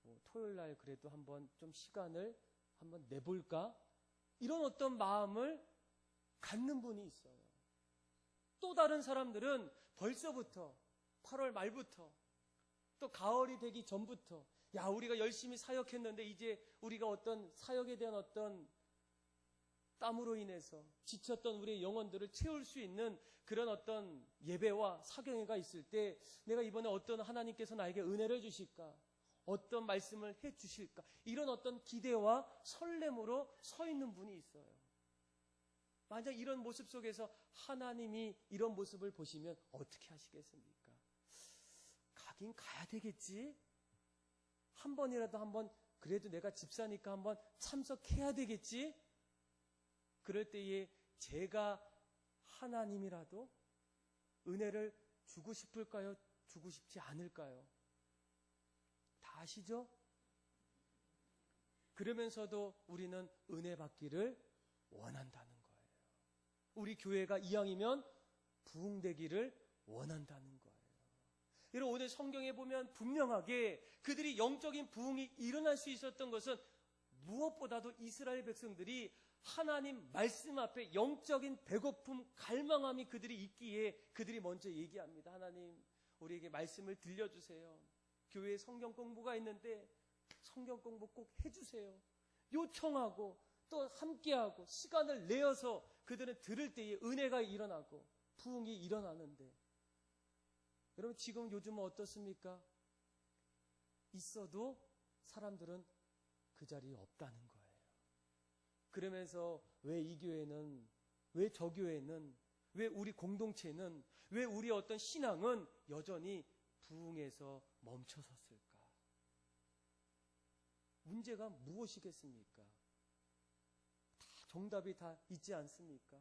뭐 토요일 날 그래도 한번 좀 시간을 한번 내볼까? 이런 어떤 마음을 갖는 분이 있어요. 또 다른 사람들은 벌써부터 8월 말부터 또 가을이 되기 전부터 야 우리가 열심히 사역했는데 이제 우리가 어떤 사역에 대한 어떤 땀으로 인해서 지쳤던 우리의 영혼들을 채울 수 있는 그런 어떤 예배와 사경회가 있을 때 내가 이번에 어떤 하나님께서 나에게 은혜를 주실까? 어떤 말씀을 해 주실까? 이런 어떤 기대와 설렘으로 서 있는 분이 있어요. 만약 이런 모습 속에서 하나님이 이런 모습을 보시면 어떻게 하시겠습니까? 가긴 가야 되겠지? 한 번이라도 한번 그래도 내가 집사니까 한번 참석해야 되겠지? 그럴 때에 제가 하나님이라도 은혜를 주고 싶을까요? 주고 싶지 않을까요? 다 아시죠? 그러면서도 우리는 은혜 받기를 원한다는 거예요. 우리 교회가 이왕이면 부흥되기를 원한다는 거예요. 여러분 오늘 성경에 보면 분명하게 그들이 영적인 부흥이 일어날 수 있었던 것은 무엇보다도 이스라엘 백성들이 하나님 말씀 앞에 영적인 배고픔, 갈망함이 그들이 있기에 그들이 먼저 얘기합니다. 하나님, 우리에게 말씀을 들려주세요. 교회에 성경 공부가 있는데 성경 공부 꼭 해주세요. 요청하고 또 함께하고 시간을 내어서 그들은 들을 때에 은혜가 일어나고 부흥이 일어나는데 여러분 지금 요즘은 어떻습니까? 있어도 사람들은 그 자리에 없다는 거예요. 그러면서 왜 이 교회는, 왜 저 교회는, 왜 우리 공동체는, 왜 우리 어떤 신앙은 여전히 부흥에서 멈춰섰을까? 문제가 무엇이겠습니까? 다 정답이 다 있지 않습니까?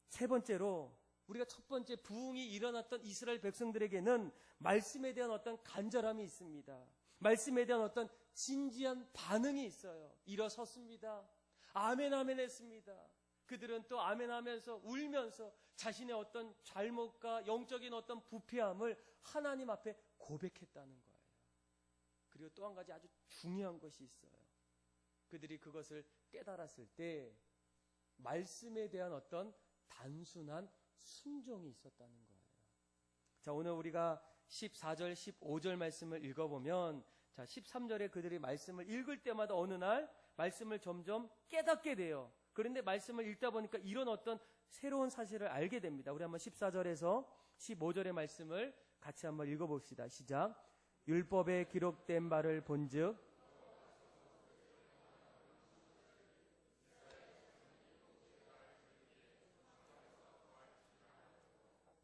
세 번째로 우리가 첫 번째 부흥이 일어났던 이스라엘 백성들에게는 말씀에 대한 어떤 간절함이 있습니다. 말씀에 대한 어떤 진지한 반응이 있어요. 일어섰습니다. 아멘 아멘 했습니다. 그들은 또 아멘 하면서 울면서 자신의 어떤 잘못과 영적인 어떤 부패함을 하나님 앞에 고백했다는 거예요. 그리고 또 한 가지 아주 중요한 것이 있어요. 그들이 그것을 깨달았을 때 말씀에 대한 어떤 단순한 순종이 있었다는 거예요. 자, 오늘 우리가 14절, 15절 말씀을 읽어보면 자, 13절에 그들이 말씀을 읽을 때마다 어느 날 말씀을 점점 깨닫게 돼요. 그런데 말씀을 읽다 보니까 이런 어떤 새로운 사실을 알게 됩니다. 우리 한번 14절에서 15절의 말씀을 같이 한번 읽어봅시다. 시작. 율법에 기록된 바를 본즉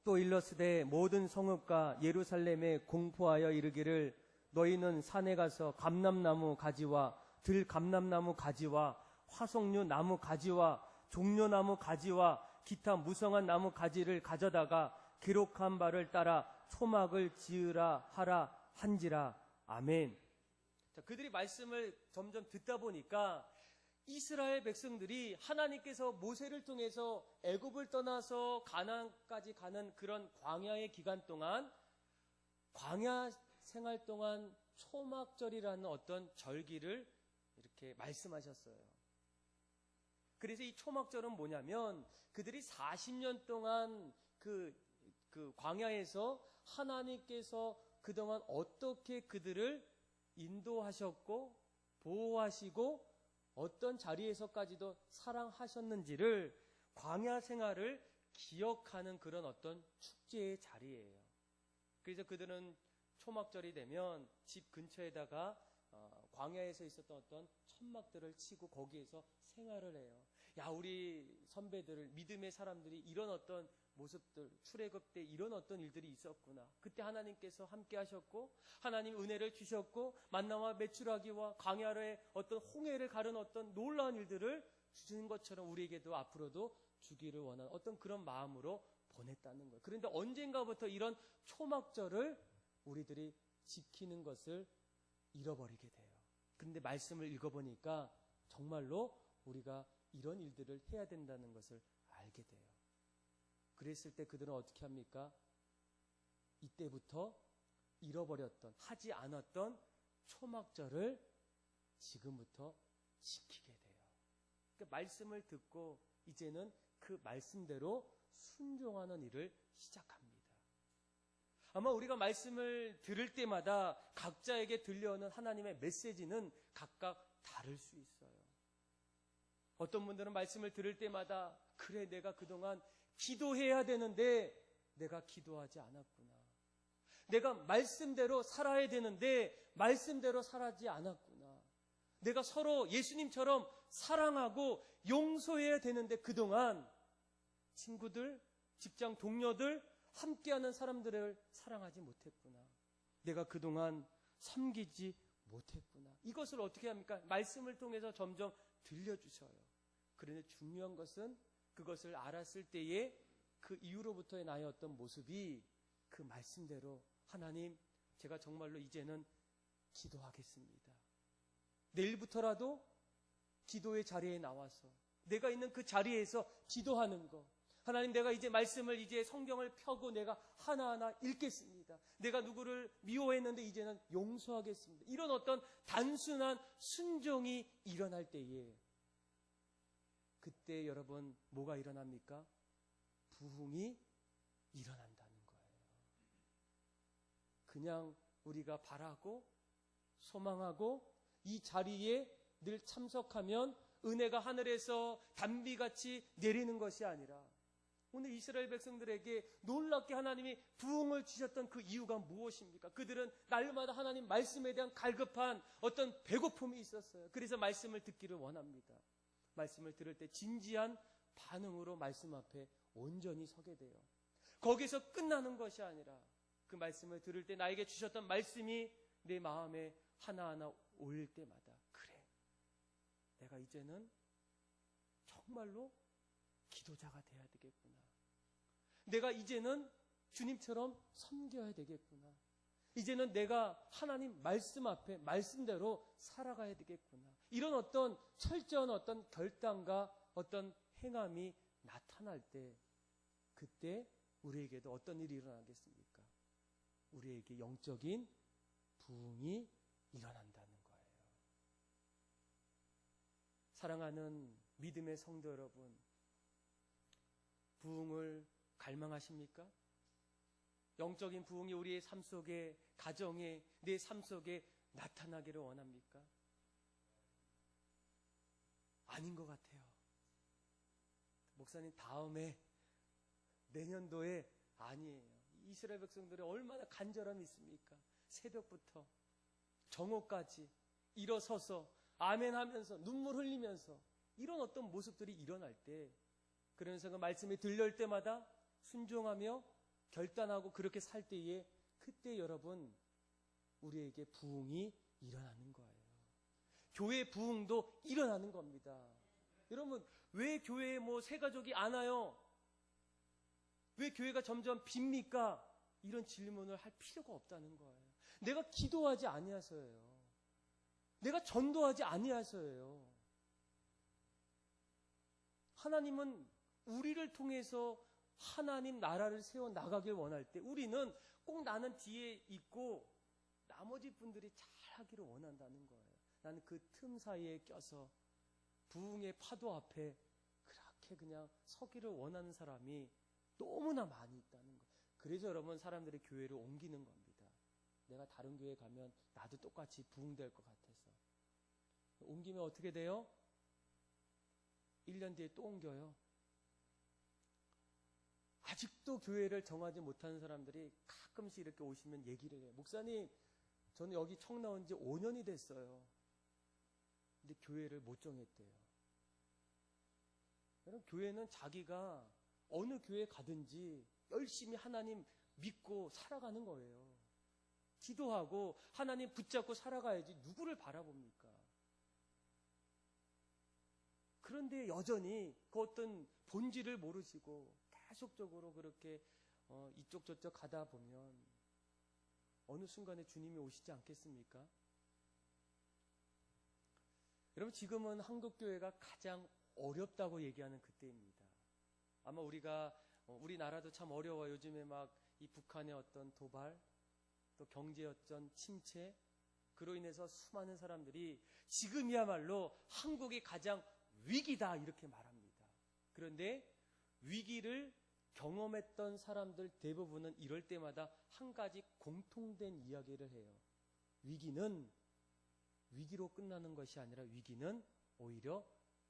또 일러스되 모든 성읍과 예루살렘에 공포하여 이르기를 너희는 산에 가서 감람나무 가지와 들감람나무 가지와 화석류 나무 가지와 종려나무 가지와 기타 무성한 나무 가지를 가져다가 기록한 바를 따라 초막을 지으라 하라 한지라. 아멘. 자, 그들이 말씀을 점점 듣다 보니까 이스라엘 백성들이 하나님께서 모세를 통해서 애굽을 떠나서 가나안까지 가는 그런 광야의 기간 동안 광야 생활 동안 초막절이라는 어떤 절기를 이렇게 말씀하셨어요. 그래서 이 초막절은 뭐냐면 그들이 40년 동안 그 광야에서 하나님께서 그동안 어떻게 그들을 인도하셨고 보호하시고 어떤 자리에서까지도 사랑하셨는지를 광야 생활을 기억하는 그런 어떤 축제의 자리예요. 그래서 그들은 초막절이 되면 집 근처에다가 광야에서 있었던 어떤 천막들을 치고 거기에서 생활을 해요. 야, 우리 선배들, 믿음의 사람들이 이런 어떤 모습들, 출애굽 때 이런 어떤 일들이 있었구나. 그때 하나님께서 함께 하셨고 하나님 은혜를 주셨고 만나와 메추라기와 광야의 어떤 홍해를 가른 어떤 놀라운 일들을 주신 것처럼 우리에게도 앞으로도 주기를 원하는 어떤 그런 마음으로 보냈다는 거예요. 그런데 언젠가부터 이런 초막절을 우리들이 지키는 것을 잃어버리게 돼요. 그런데 말씀을 읽어보니까 정말로 우리가 이런 일들을 해야 된다는 것을 알게 돼요. 그랬을 때 그들은 어떻게 합니까? 이때부터 잃어버렸던, 하지 않았던 초막절을 지금부터 지키게 돼요. 그러니까 말씀을 듣고 이제는 그 말씀대로 순종하는 일을 시작합니다. 아마 우리가 말씀을 들을 때마다 각자에게 들려오는 하나님의 메시지는 각각 다를 수 있어요. 어떤 분들은 말씀을 들을 때마다 그래, 내가 그동안 기도해야 되는데 내가 기도하지 않았구나. 내가 말씀대로 살아야 되는데 말씀대로 살아지 않았구나. 내가 서로 예수님처럼 사랑하고 용서해야 되는데 그동안 친구들, 직장 동료들, 함께하는 사람들을 사랑하지 못했구나. 내가 그동안 섬기지 못했구나. 이것을 어떻게 합니까? 말씀을 통해서 점점 들려주셔요. 그런데 중요한 것은 그것을 알았을 때에 그 이후로부터의 나의 어떤 모습이 그 말씀대로 하나님, 제가 정말로 이제는 기도하겠습니다. 내일부터라도 기도의 자리에 나와서 내가 있는 그 자리에서 기도하는 것. 하나님, 내가 이제 말씀을 이제 성경을 펴고 내가 하나하나 읽겠습니다. 내가 누구를 미워했는데 이제는 용서하겠습니다. 이런 어떤 단순한 순종이 일어날 때에 그때 여러분 뭐가 일어납니까? 부흥이 일어난다는 거예요. 그냥 우리가 바라고 소망하고 이 자리에 늘 참석하면 은혜가 하늘에서 단비같이 내리는 것이 아니라 오늘 이스라엘 백성들에게 놀랍게 하나님이 부흥을 주셨던 그 이유가 무엇입니까? 그들은 날마다 하나님 말씀에 대한 갈급한 어떤 배고픔이 있었어요. 그래서 말씀을 듣기를 원합니다. 말씀을 들을 때 진지한 반응으로 말씀 앞에 온전히 서게 돼요. 거기서 끝나는 것이 아니라 그 말씀을 들을 때 나에게 주셨던 말씀이 내 마음에 하나하나 올릴 때마다 그래, 내가 이제는 정말로 기도자가 돼야 되겠구나. 내가 이제는 주님처럼 섬겨야 되겠구나. 이제는 내가 하나님 말씀 앞에 말씀대로 살아가야 되겠구나. 이런 어떤 철저한 어떤 결단과 어떤 행함이 나타날 때 그때 우리에게도 어떤 일이 일어나겠습니까? 우리에게 영적인 부흥이 일어난다는 거예요. 사랑하는 믿음의 성도 여러분, 부흥을 갈망하십니까? 영적인 부흥이 우리의 삶 속에, 가정에, 내 삶 속에 나타나기를 원합니까? 아닌 것 같아요. 목사님, 다음에 내년도에 아니에요. 이스라엘 백성들이 얼마나 간절함이 있습니까? 새벽부터 정오까지 일어서서 아멘 하면서 눈물 흘리면서 이런 어떤 모습들이 일어날 때, 그러면서 그 말씀이 들려올 때마다 순종하며 결단하고 그렇게 살 때에 그때 여러분 우리에게 부흥이 일어나는 거예요. 교회 부흥도 일어나는 겁니다. 여러분, 왜 교회에 새 가족이 안 와요? 왜 교회가 점점 빕니까? 이런 질문을 할 필요가 없다는 거예요. 내가 기도하지 아니해서예요. 내가 전도하지 아니해서예요. 하나님은 우리를 통해서 하나님 나라를 세워 나가길 원할 때 우리는 꼭 나는 뒤에 있고 나머지 분들이 잘하기를 원한다는 거예요. 나는 그 틈 사이에 껴서 부흥의 파도 앞에 그렇게 그냥 서기를 원하는 사람이 너무나 많이 있다는 거예요. 그래서 여러분 사람들이 교회를 옮기는 겁니다. 내가 다른 교회 가면 나도 똑같이 부흥될 것 같아서. 옮기면 어떻게 돼요? 1년 뒤에 또 옮겨요. 아직도 교회를 정하지 못하는 사람들이 가끔씩 이렇게 오시면 얘기를 해요. 목사님, 저는 여기 청 나온 지 5년이 됐어요. 근데 교회를 못 정했대요. 여러분, 교회는 자기가 어느 교회 가든지 열심히 하나님 믿고 살아가는 거예요. 기도하고 하나님 붙잡고 살아가야지 누구를 바라봅니까? 그런데 여전히 그 어떤 본질을 모르시고 계속적으로 그렇게 이쪽 저쪽 가다 보면 어느 순간에 주님이 오시지 않겠습니까? 여러분, 지금은 한국교회가 가장 어렵다고 얘기하는 그때입니다. 아마 우리나라도 참 어려워요. 요즘에 막 이 북한의 어떤 도발, 또 경제어떤 침체, 그로 인해서 수많은 사람들이 지금이야말로 한국이 가장 위기다 이렇게 말합니다. 그런데 위기를 경험했던 사람들 대부분은 이럴 때마다 한 가지 공통된 이야기를 해요. 위기는 위기로 끝나는 것이 아니라 위기는 오히려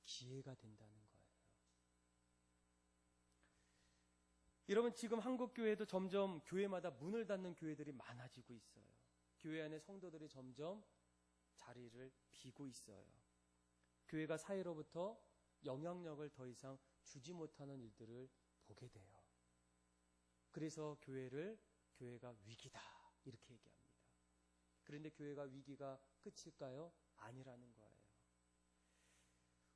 기회가 된다는 거예요. 여러분, 지금 한국교회도 점점 교회마다 문을 닫는 교회들이 많아지고 있어요. 교회 안에 성도들이 점점 자리를 비고 있어요. 교회가 사회로부터 영향력을 더 이상 주지 못하는 일들을 보게 돼요. 그래서 교회가 위기다 이렇게 얘기합니다. 그런데 교회가 위기가 끝일까요? 아니라는 거예요.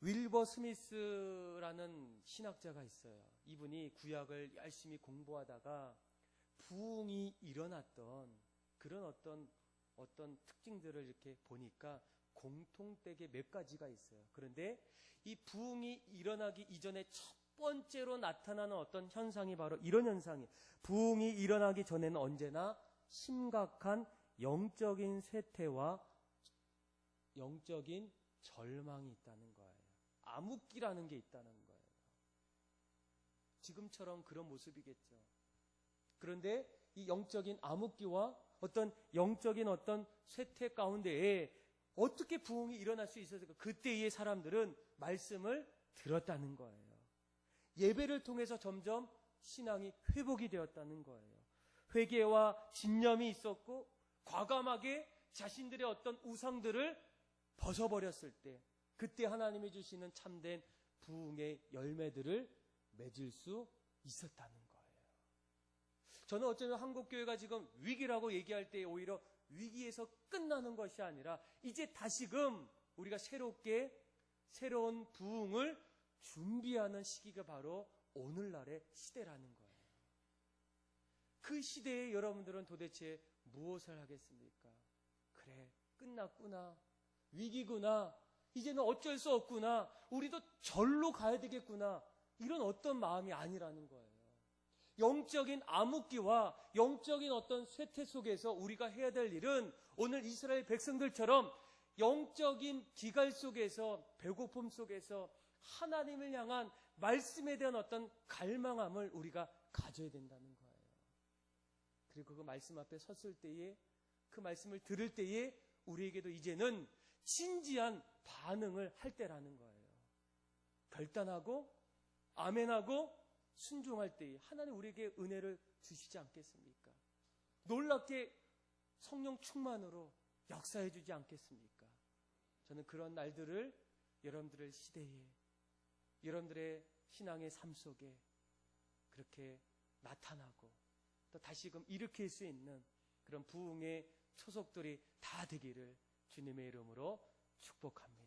윌버 스미스라는 신학자가 있어요. 이분이 구약을 열심히 공부하다가 부흥이 일어났던 그런 어떤 특징들을 이렇게 보니까 공통되게 몇 가지가 있어요. 그런데 이 부흥이 일어나기 이전에 첫 번째로 나타나는 어떤 현상이 바로 이런 현상이에요. 부흥이 일어나기 전에는 언제나 심각한 영적인 쇠퇴와 영적인 절망이 있다는 거예요. 암흑기라는 게 있다는 거예요. 지금처럼 그런 모습이겠죠. 그런데 이 영적인 암흑기와 어떤 영적인 어떤 쇠퇴 가운데에 어떻게 부흥이 일어날 수 있었을까? 그때의 사람들은 말씀을 들었다는 거예요. 예배를 통해서 점점 신앙이 회복이 되었다는 거예요. 회개와 진념이 있었고 과감하게 자신들의 어떤 우상들을 벗어버렸을 때 그때 하나님이 주시는 참된 부흥의 열매들을 맺을 수 있었다는 거예요. 저는 어쩌면 한국교회가 지금 위기라고 얘기할 때 오히려 위기에서 끝나는 것이 아니라 이제 다시금 우리가 새로운 부흥을 준비하는 시기가 바로 오늘날의 시대라는 거예요. 그 시대에 여러분들은 도대체 무엇을 하겠습니까? 그래, 끝났구나. 위기구나. 이제는 어쩔 수 없구나. 우리도 절로 가야 되겠구나. 이런 어떤 마음이 아니라는 거예요. 영적인 암흑기와 영적인 어떤 쇠퇴 속에서 우리가 해야 될 일은 오늘 이스라엘 백성들처럼 영적인 기갈 속에서 배고픔 속에서 하나님을 향한 말씀에 대한 어떤 갈망함을 우리가 가져야 된다는 거예요. 그리고 그 말씀 앞에 섰을 때에 그 말씀을 들을 때에 우리에게도 이제는 진지한 반응을 할 때라는 거예요. 결단하고 아멘하고 순종할 때에 하나님 우리에게 은혜를 주시지 않겠습니까? 놀랍게 성령 충만으로 역사해 주지 않겠습니까? 저는 그런 날들을 여러분들의 시대에 여러분들의 신앙의 삶 속에 그렇게 나타나고 또 다시금 일으킬 수 있는 그런 부흥의 초석들이 다 되기를 주님의 이름으로 축복합니다.